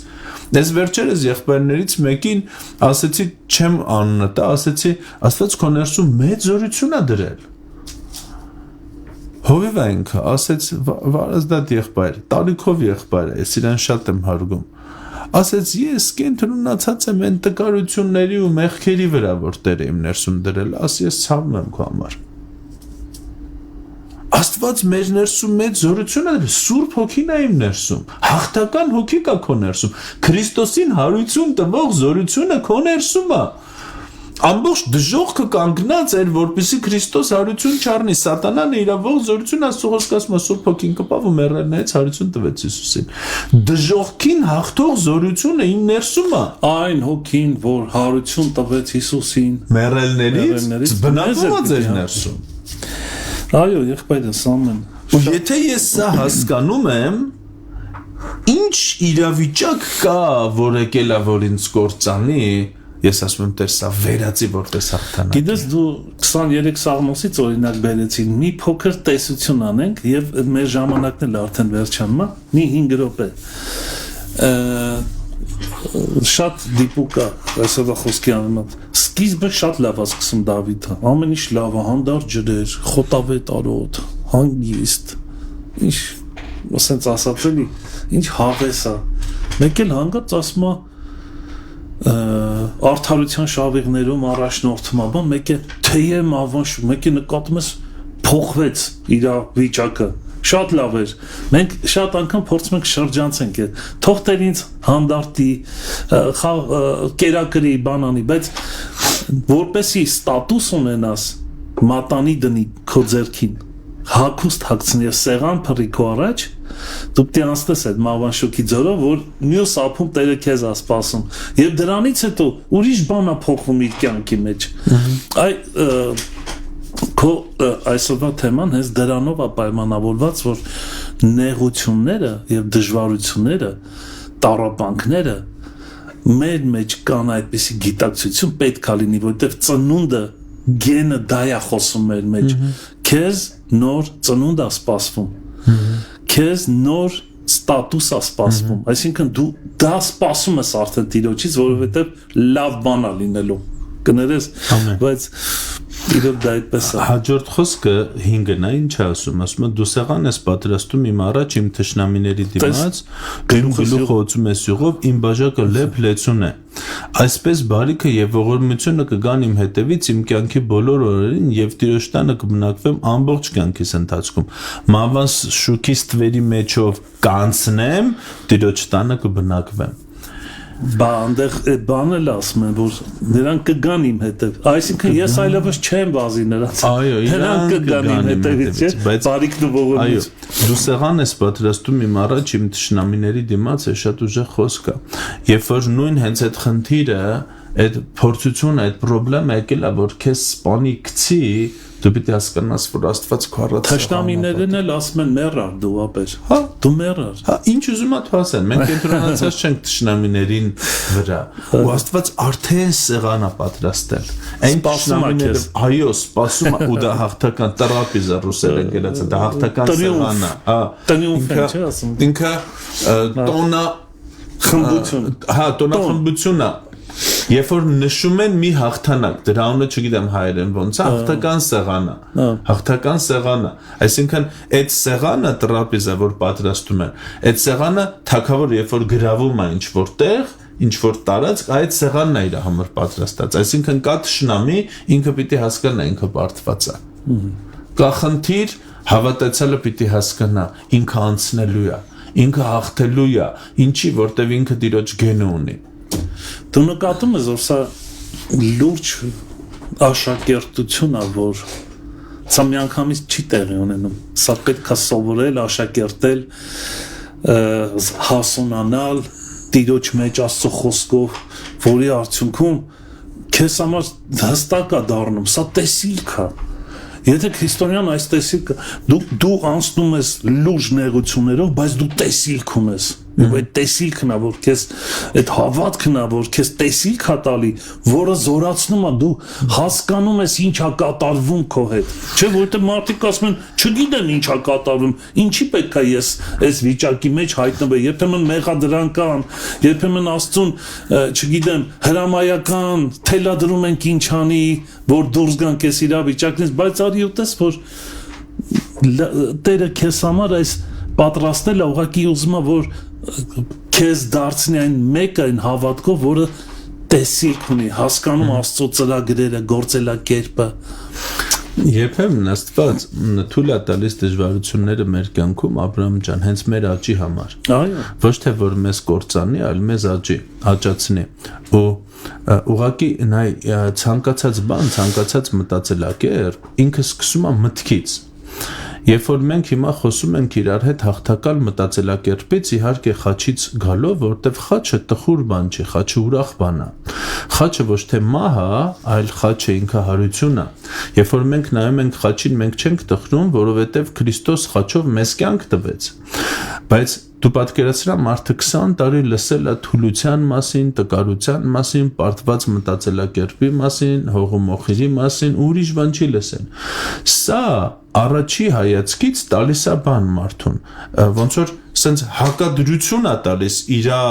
Ես վերջերս եղբայրներից մեկին ասեցի, չեմ անունը տա, ասեցի, Աստված քո ներսում մեծ զորություն է դրել։ Հովիվ է ինքը, ասեց, վարազդատ եղբայր, տարիքով եղբայր է, ես իրան շատ եմ հարգում։ Ասեց ես կենտրոնացած եմ այն տկարությունների ու մեղքերի վրա, որ Տերը իմ ներսում դրել, ես ցավում եմ քո համար։ Աստված մեր ներսում մեծ զորություն է, Սուրբ Հոգին է իմ ներսում, հաղթական հոգի կա քո ներսում, Քրիստոսին հարություն տվող զորությունը քո ներսում է։ Ամբողջ դժողքը կանգնած էր, որպեսզի Քրիստոս հարություն չառնի, Սատանան իր ողջ զորությունը Աստծո խոսքը Սուրբ Հոգին կպավ ու մեռելներից հարություն տվեց Հիսուսին։ Դժողքին հաղթող զորությունը իմ ներսում է։ Այն հոգին, որ հարություն տվեց Հիսուսին, մեռելներից բնակվում է ձեր ներսում։ Այո, եղբայրս ամեն։ Ու եթե ես սա հասկանում եմ, ինչ իրավիճակ կա, որ եկել է որ ինձ կործանի, ես ասում եմ դեր սա վերածի որպես հաղթանակ։ Գիտես դու 23 սաղմոսից օրինակ բերեցին մի փոքր տեսություն անենք եւ մեր ժամանակն էլ արդեն վերջանում է մի 5 րոպե շատ դիպուկ է այսօր խոսքի անունով սկիզբը շատ լավ է սկսում Դավիթը ամեն ինչ լավ է հանդարտ ջրեր խոտավետ արոտ հանգիստ ինչ ասենց ասած էլի ինչ հավես է մեկ էլ հանգած ասում է արդարության շավիղներում առաջնորդում է բան մեկ է թեև ավանշ մեկ է նկատում ես փոխվեց իր վիճակը շատ լավ էր մենք շատ անգամ փորձում ենք շրջանցենք թող տեր ինձ հանդարտի կերակրի բանանի բայց որպեսի ստատուս ունենաս մատանի դնի քո ձեռքին հակուստ հագցնի սեղան փռի քո առաջ դու պետք է անցնես այդ մավանշուկի ձորով որ մյուս ափում տերը քեզ է սպասում եւ դրանից հետո ուրիշ բան է փոխվում իր կյանքի մեջ այ քո այսօրվա թեման հենց դրանով է պայմանավորված որ նեղությունները եւ դժվարությունները տառապանքները մեր մեջ կան այդպիսի գիտակցություն պետք է լինի որովհետեւ ծնունդը գենը դա է խոսում մեր մեջ քեզ նոր ծնունդ է սպասվում քեզ նոր ստատուս է սպասվում այսինքն դու դա սպասում ես արդեն Տիրոջից որովհետեւ լավ բան է լինելու կներես բայց իրոք դա այդպես է հաջորդ խոսքը 5-ն է ինչ ասում է դու սեղան ես պատրաստում իմ առաջ իմ թշնամիների դիմաց գլուխ խոցում ես յուղով իմ բաժակը լեփ լեցուն է այսպես բարիքը եւ ողորմությունը կգան իմ հետևից իմ կյանքի բոլոր օրերին եւ Տիրոջ տանը կբնակվեմ ամբողջ կյանքիս ընթացքում մավան շուքի ստվերի մեջով կանցնեմ Տիրոջ տանը կբնակվեմ բա այնտեղ այդ բանը էլ ասում են որ նրանք կգան իմ հետև այսինքն ես այլևս չեմ վազի նրանց այո նրանք կգան իմ հետևից բայց բարիքն ու ողորմությունը այո դու սեղան ես պատրաստում իմ առաջ իմ թշնամիների դիմաց է շատ ուժեղ խոսք է երբ որ նույն հենց այդ խնդիրը այդ փորձությունը այդ խնդրեմը եկել է որ քեզ սպանի գցի դու պիտի հասկանաս որ Աստված քո առաջ թշնամիներն էլ ասում են մեռար դու ապեր հա դու մեռար հա ինչ ուզում ա թող ասեն մենք կենտրոնացած չենք թշնամիներին վրա ու Աստված արդեն սեղան է պատրաստել այն թշնամիները այո սպասում ու դա հաղթական տրապիզա ռուսերեն գելացը դա հաղթական սեղան է հա տնյունֆ չէ ասում ինքը տոնա խմբություն հա տոնա խմբությունն է Երբ որ նշում են մի հաղթանակ, դրա անունը չգիտեմ հայերեն ոնց է, հաղթական սեղանը, այսինքն այդ սեղանը տրապեզը որ պատրաստում են, այդ սեղանը թագավոր երբ որ գրավում է ինչ-որ տեղ, ինչ-որ տարածք, այդ սեղանն է իր համար պատրաստած, այսինքն կա թշնամի, ինքը պիտի հասկանա ինքը բարդված է։ Կա խնդիր, հավատացյալը պիտի հասկանա, ինքը անցնելու է, ինքը հաղթելու է, ինչի որտեվ ինքը Տիրոջ գենը ունի։ Դու նկատում ես որ սա լուրջ աշակերտություն է որ սա միանգամից չի տեղի ունենում սա պետք է սովորել աշակերտել հասունանալ Տիրոջ մեջ Աստծո խոսքով որի արդյունքում քեզ համար հստակ է դառնում սա տեսիլք է եթե քրիստոնյան այս տեսիլքը դու անցնում ես լուրջ նեղություններով բայց դու տեսիլք ունես Եվ այդ տեսիլքն է, որ քեզ այդ հավատքն է, որ քեզ տեսիլք է տալի, որը զորացնում է, դու հասկանում ես ինչ է կատարվում քո հետ։ Չէ՞ որովհետև մարդիկ ասում են, չգիտեմ ինչ է կատարվում, ինչի պետք է ես այս վիճակի մեջ հայտնվեմ, երբեմն մեղադրանքան, երբեմն Աստծուն, չգիտեմ, հրամայական թելադրում ենք ինչ անի, որ դուրս գանք այս իրավիճակից, բայց արի ուտես, որ Տերը քեզ համար այս պատրաստել է ուղղակի ուզում է որ քեզ դարձնի այն մեկը այն հավատքով որը տեսիլք ունի հասկանում Աստծո ծրագրերը գործելակերպը Երբեմն Աստված թույլ է տալիս դժվարությունները մեր կյանքում Աբրահամ ջան հենց մեր աճի համար այո ոչ թե որ մեզ կործանի այլ մեզ աճացնի ու ուղղակի նայ ցանկացած բան ցանկացած մտածելակերպ ինքը սկսում է մտքից Երբ որ մենք հիմա խոսում ենք իրար հետ հաղթակալ մտածելակերպից, իհարկե խաչից գալով, որտեվ խաչը տխուր բան չի, խաչը ուրախ բան է։ Խաչը ոչ թե մահ է, այլ խաչը ինքը հարություն է։ Երբ որ մենք նայում ենք խաչին, մենք չենք տխրում, որովհետև Քրիստոս խաչով մեզ կյանք տվեց։ Բայց դու պատկերացրա մարդը 20 տարի լսել է թուլության մասին, տկարության մասին, պարտված մտածելակերպի մասին, հողումոխիրի մասին, ուրիշ բան չի լսել։ Սա առաջի հայացքից տալիս է բան մարդուն, ոնց որ սենց հակադրություն է տալիս իրա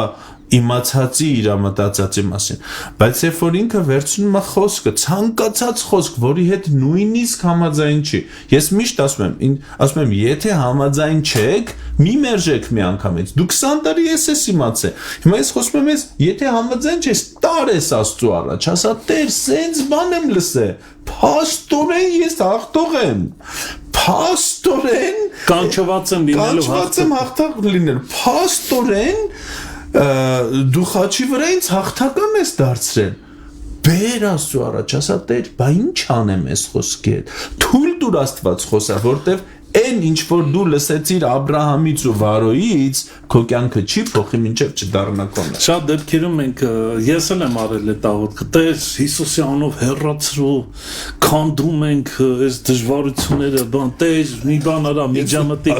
իմացածի իրա մտածածի մասին, բայց երբ որ ինքը վերցնում է խոսքը, ցանկացած խոսք, որի հետ նույնիսկ համաձայն չի, ես միշտ ասում եմ, եթե համաձայն չեք, մի մերժեք մի անգամից, դու 20 տարի ես իմացել, հիմա ես խոսում եմ, եթե համաձայն չես, տարես Աստծու առաջ, ասա Տեր, սենց բան եմ լսել, փաստորեն ես հաղթող եմ, փաստորեն կանչված եմ լինելու հաղթող լինել, փաստորեն դու խաչի վրա ինձ հաղթական ես դարձրել, բեր Աստծու առաջ, ասա Տեր, բա ինչ անեմ ես խոսքի հետ, թույլ տուր Աստված խոսա, որտև այն ինչ որ դու լսեցիր Աբրահամից ու Վարոյից, քո կյանքը չի փոխի մինչև չդառնա կոնը։ Շատ դեպքերում մենք ես էլ եմ արել այդ աղոթքը, Տեր Հիսուսի անունով հեռացրու, քանդում ենք այս դժվարությունները, բան, Տեր մի բան արա, միջամտի։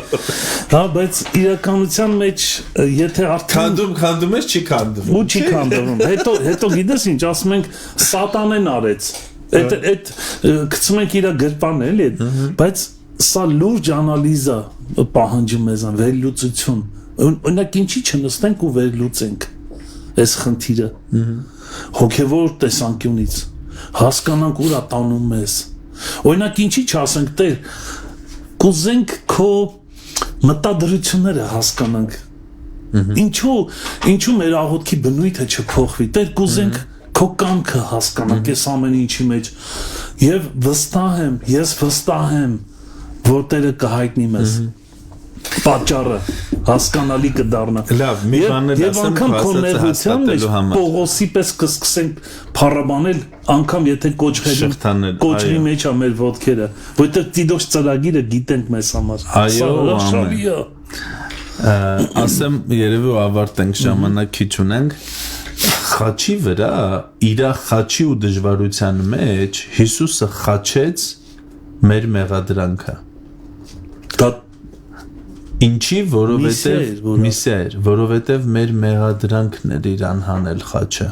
Հա, բայց իրականության մեջ եթե արդեն քանդում ես, չի քանդվում։ Ու չի քանդվում։ Հետո գիտես ինչ, ասում ենք Սատանեն արեց։ Այդ գցում ենք իր գրպանը էլի, բայց սա լուրջ անալիզա պահանջում մեզան, վերլուծություն, օրինակ ինչի չնստենք ու վերլուծենք այս խնդիրը, հոգևոր տեսանկյունից, հասկանանք ուր է տանում մեզ, օրինակ ինչի չասենք Տեր, կուզենք քո մտադրությունները հասկանանք, ինչու մեր աղոթքի բնույթը չփոխվի, Տեր կուզենք քո կամքը հասկանանք այս ամեն ինչի մեջ, եւ ես վստահ եմ, որ Տերը կհայտնի մեզ պատճառը հասկանալի կդառնա լավ մի բան էլ ասեմ փաստացի հաստատելու համար Պողոսի պես կսկսենք փառաբանել անգամ եթե կոչրի մեջ է մեր ոտքերը որտեղ Տիտոս ծրագիրը գիտենք մեզ համար այո ասեմ երևի ու ավարտենք ժամանակ քիչ ունենք խաչի վրա իր խաչի ու դժվարության մեջ Հիսուսը խաչեց մեր մեղադրանքը Ինչի, որովհետև մեր մեղադրանքն էր իրան հանել խաչը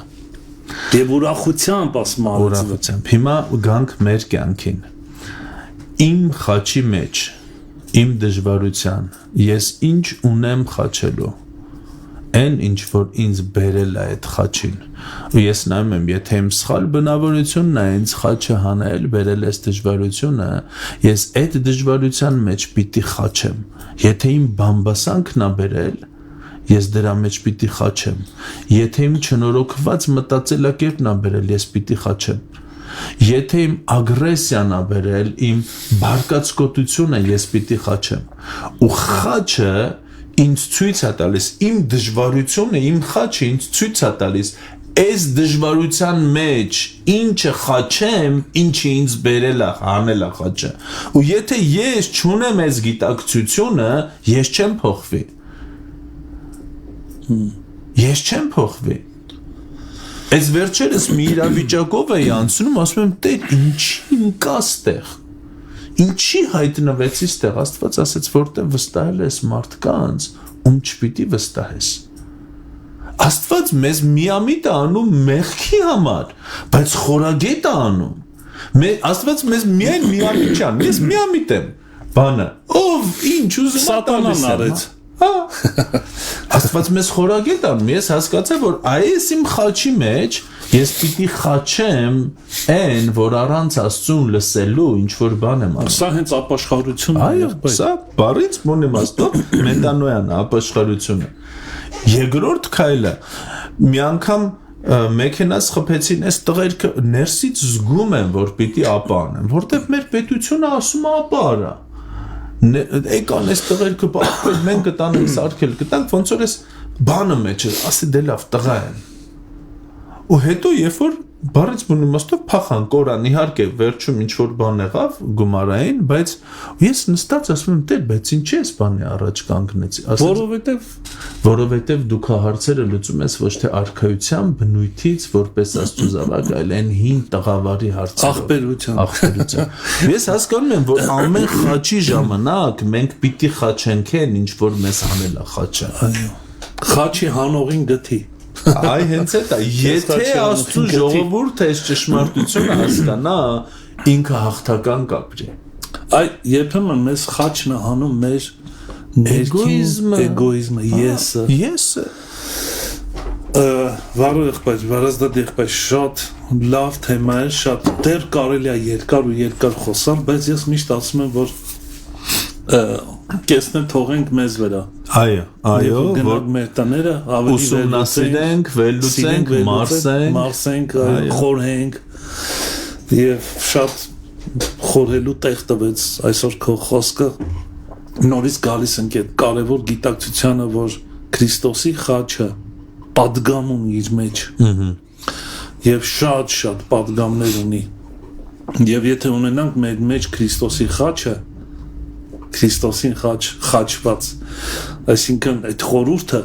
Եվ ուրախությամբ ասում ուրախությամբ Հիմա գանք մեր կյանքին Իմ խաչի մեջ Իմ դժվարության Ես ինչ ունեմ խաչելու Այն ինչ որ ինձ բերել է այդ խաչին ու ես նայում եմ եթե իմ սխալ բնավորությունն է ինձ խաչը հանել բերել այս դժվարությունը ես այդ դժվարության մեջ պիտի խաչեմ եթե իմ բամբասանքն է բերել ես դրա մեջ պիտի խաչեմ եթե իմ չնորոգված մտածելակերպն է բերել ես պիտի խաչեմ եթե իմ ագրեսիան է բերել իմ բարկացկոտությունը ես պիտի խաչեմ ու խաչը ինձ ցույց է տալիս իմ դժվարությունը իմ խաչը ինձ ցույց է տալիս այս դժվարության մեջ ինչը խաչեմ ինչը ինձ բերել է հանել է խաչը ու եթե ես չունեմ այս գիտակցությունը ես չեմ փոխվի այս վերջերս մի իրավիճակով էի անցնում ասում եմ Տեր ինչի ընկա ստեղ Ինչի հայտնվեցի ստեղ Աստված ասեց որտեղ վստահել ես մարդկանց ում չպիտի վստահես Աստված մեզ միամիտ է անում մեղքի համար բայց խորագետ է անում Աստված մեզ միայն միամիտ չի անում ես միամիտ եմ բանը ով ինչ ուզում Սատանան արեց Աստված մեզ խորագետ անում ես հասկացա որ այս իմ խաչի մեջ ես պիտի խաչեմ այն որ առանց Աստծուն լսելու ինչ որ բան եմ անում Սա հենց ապաշխարությունն է այո սա բառից մոնիմաստով մետանոյան ապաշխարությունը երկրորդ քայլը մի անգամ մեքենաս խփեցին այս տղերքը ներսից զգում են որ պիտի ապա անեմ որտեվ մեր պետությունը ասում է ապա արա եկան այս տղերքը պատվել մենք կտանենք սարքել կտանք ոնց որ այս բանը մեջ ասի դե լավ տղա են ու հետո երբ որ բառից բուն իմաստով փախան կորան, իհարկե վերջում ինչ որ բան եղավ գումարային, բայց ես նստած ասում եմ դեր, բայց ինչի՞ էս բանի առաջ կանգնեցի, որովհետև դու քո հարցերը լուծում ես ոչ թե արքայության բնույթից, որպես Աստծո զավակ, այլ այն հին տղավարի հարցերով, աղբերության։ Ես հասկանում եմ, որ ամեն խաչի ժամանակ մենք պիտի խաչենք են, ինչ որ մեզ անել է խաչը։ Այո։ Խաչի հանողին գթի։ Այ հենց է, եթե Աստծո ժողովուրդը այս ճշմարտությունը հասկանա, ինքը հաղթական կապրի։ Այ երբեմն մեզ խաչն է հանում մեր էգոիզմը, եսը։ Վարո եղբայր, վարազդատ եղբայր, շատ լավ թեմա է, շատ դեռ կարելի է երկար խոսալ, բայց ես միշտ ասում եմ, որ կեսն թողենք մեզ վրա։ Այո, որ մեր տները ավելի ուսումնասիրենք, վերլուծենք, մարսենք, խորհենք եւ շատ խորհելու տեղ տվեց այսօր քո խոսքը նորից գալիս ենք այդ կարևոր գիտակցությանը, որ Քրիստոսի խաչը պատգամ ունի իր մեջ եւ շատ պատգամներ ունի եւ եթե ունենանք մեր մեջ Քրիստոսի խաչը Քրիստոսին խաչված, այսինքն այդ խորհուրդը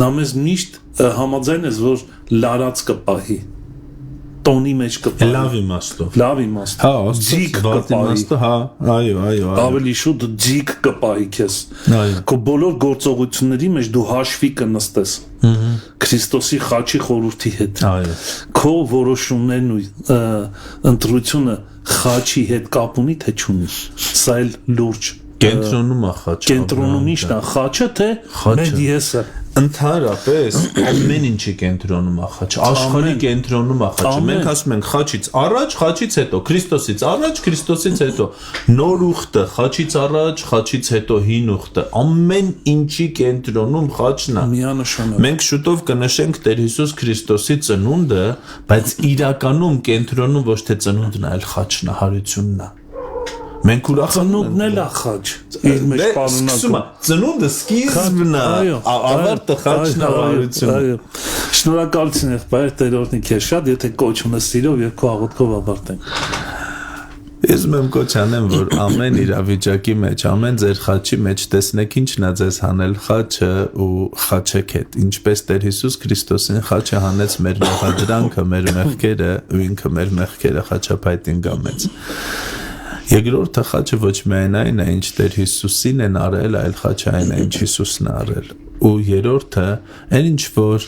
նա մեզ միշտ համաձայն ես, որ լարած կպահի, տոնի մեջ կպահի, լավ իմաստով, ձիգ կպահի, ավելի շուտ ձիգ կպահի քեզ, քո բոլոր գործողությունների մեջ դու հաշվի կնստես Քրիստոսի խաչի խորհրդի հետ, քո որոշումներն ու ընտրությունը խաչի հետ կապ ունի թե չունի, սա էլ լուրջ կենտրոնում է խաչը։ Կենտրոնում ի՞նչն է խաչը, թե մեր եսը։ Ընդհանրապես ամեն ինչի կենտրոնում է խաչը, աշխարհի կենտրոնում է խաչը։ Մենք ասում ենք խաչից առաջ, խաչից հետո, Քրիստոսից առաջ, Քրիստոսից հետո, նոր ուխտը, խաչից առաջ, խաչից հետո հին ուխտը, ամեն ինչի կենտրոնում խաչն է։ Միանշանակ։ Մենք շուտով կնշենք Տեր Հիսուս Քրիստոսի ծնունդը, բայց իրականում կենտրոնում ոչ թե ծնունդն է, այլ խաչն է, հարությունն է։ Մենք ծնունդն էլ է խաչ իր մեջ պարունակում ծնունդը սկիզբն է ավարտը խաչն է հարությունը շնորհակալություն եղբայր Տեր օրհնի քեզ շատ եթե կոչ ունես սիրով եւ քո աղոթքով ավարտենք ես մեմ կոչ անեմ որ ամեն իրավիճակի մեջ ամեն ձեր խաչի մեջ տեսնեք ինչն է ձեզ հանել խաչը ու խաչեք հետ ինչպես Տեր Հիսուս Քրիստոսին խաչը հանեց մեր մեղադրանքը մեր մեղքերը ու ինքը մեր մեղքերը խաչափայտին գամեց Երկրորդը խաչը ոչ միայն այն է, ինչ Տեր Հիսուսին են արել, այլ խաչը այն է, ինչ Հիսուսն է արել։ Ու երրորդը, այն ինչ որ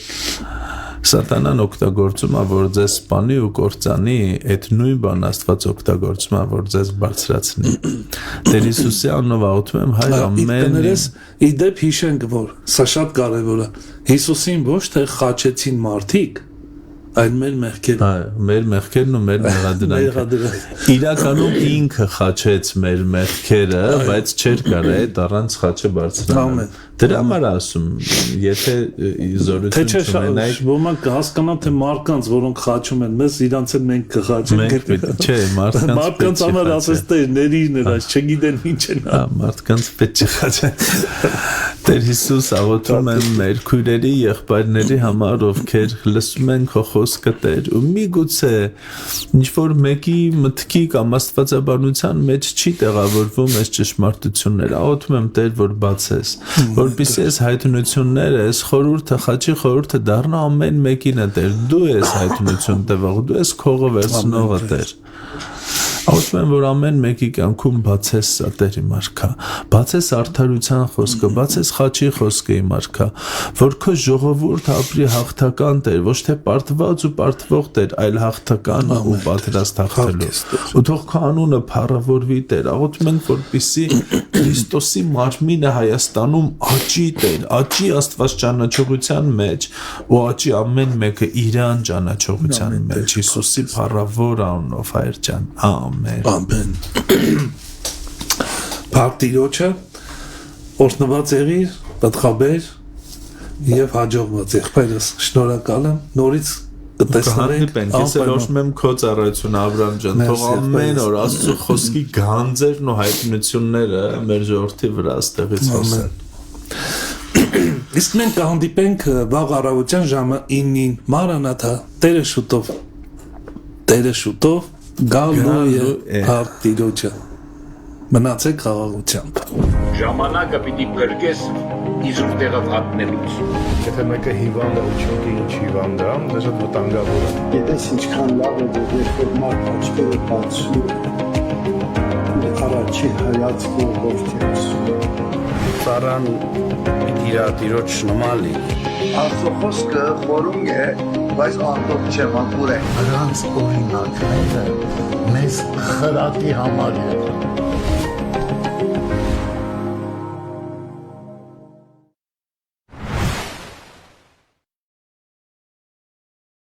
Սատանան օգտագործում է, որ ձեզ սպանի ու կործանի, այդ նույն բան Աստված օգտագործում է, որ ձեզ բարձրացնի։ Տեր Հիսուսի անունով աղոթում եմ, Հայր ամեն։ Իդեպ հիշենք, որ սա շատ կարևոր է։ Հիսուսին ոչ թե խաչեցին մարդիկ, այլ մեր մեղքերը։ Մեր մեղքերն ու մեր մեղադրանքը։ Իրականում ինքը խաչեց մեր մեղքերը, բայց չէր կարա այդ առանց խաչը բարձրանալ։ Դրա համար ասում, եթե զորություն չունենայք, ոմանք կհասկանան թե մարդկանց, որոնք խաչում են մեզ, իրանց էլ մենք կխաչենք։ Չէ, մարդկանց համար ասես թե ներիներ, այս չգիտեն ինչ են։ Մարդկանց պետք է խաչեն։ Տեր Հիսուս աղոթում եմ մեր քույրերի, եղբայրների համար, ովքեր լսում են քո խոսքը Տեր, ու միգուցե ինչ որ մեկի մտքի կամ աստվածաբանության մեջ չի տեղավորվում այս ճշմարտությունները։ Աղոթում եմ Տեր, որ բացես, որպեսզի այս հայտնությունները, այս խորհուրդը, խաչի խորհուրդը դառնա ամեն մեկին Տեր։ Դու ես հայտնություն տվող, դու ես քողը վերցնողը Տեր։ Աղոթում եմ, որ ամեն մեկի կյանքում բացես սա Տեր իմ արքա, բացես արդարության խոսքը, բացես խաչի խոսքը իմ արքա, որ քո ժողովուրդ ապրի հաղթական Տեր, ոչ թե պարտված ու պարտվող Տեր, այլ հաղթական ու պատրաստ հաղթելու։ Ու թող քո անունը փառավորվի Տեր։ Աղոթում ենք, որպեսզի Քրիստոսի մարմինը Հայաստանում աճի Տեր, աճի Աստված ճանաչողության մեջ ու աճի ամեն մեկը իրան ճանաչողության մեջ։ Հիսուսի փառավոր անունով Հայր ջան։ Ամեն։ Բարտիրոջը օրհնված եղիր, պատխաբեր եւ հաջողված եղբայրս շնորհակալ եմ նորից կտեսնենք ես ելոշում եմ քո ծառայությունը Աբրահամ ջան թող ամեն օր Աստծո խոսքի գանձերն ու հայտնությունները մեր ժողովրդի վրա աստեղից խոսեն Իսկ մենք կհանդիպենք վաղ առավոտյան ժամը 9-ին Մարանաթա Տերը շուտով Տերը շուտով գալու Գալու է է։ Փարթիրոջը։ Մնացեք խաղաղությամբ։ Ժամանակը պիտի փրկես իժուր տեղը հատնելուց։ Եթե մեկը հիվանդ է ու չունի ինչ հիվանդ է, դա շատ վտանգավոր է։ Գիտես ինչքան լավ է, որ երբ որ մարդ աչքերը բացում է, առաջի հայացքը ողջից։ Ծառան իր տիրոջ նման լինի։ Աստծո խոսքը խորում է, բայց անդոք չէ, մաքուր է։ Նրանց օրինակները մեզ խրատի համար եղան։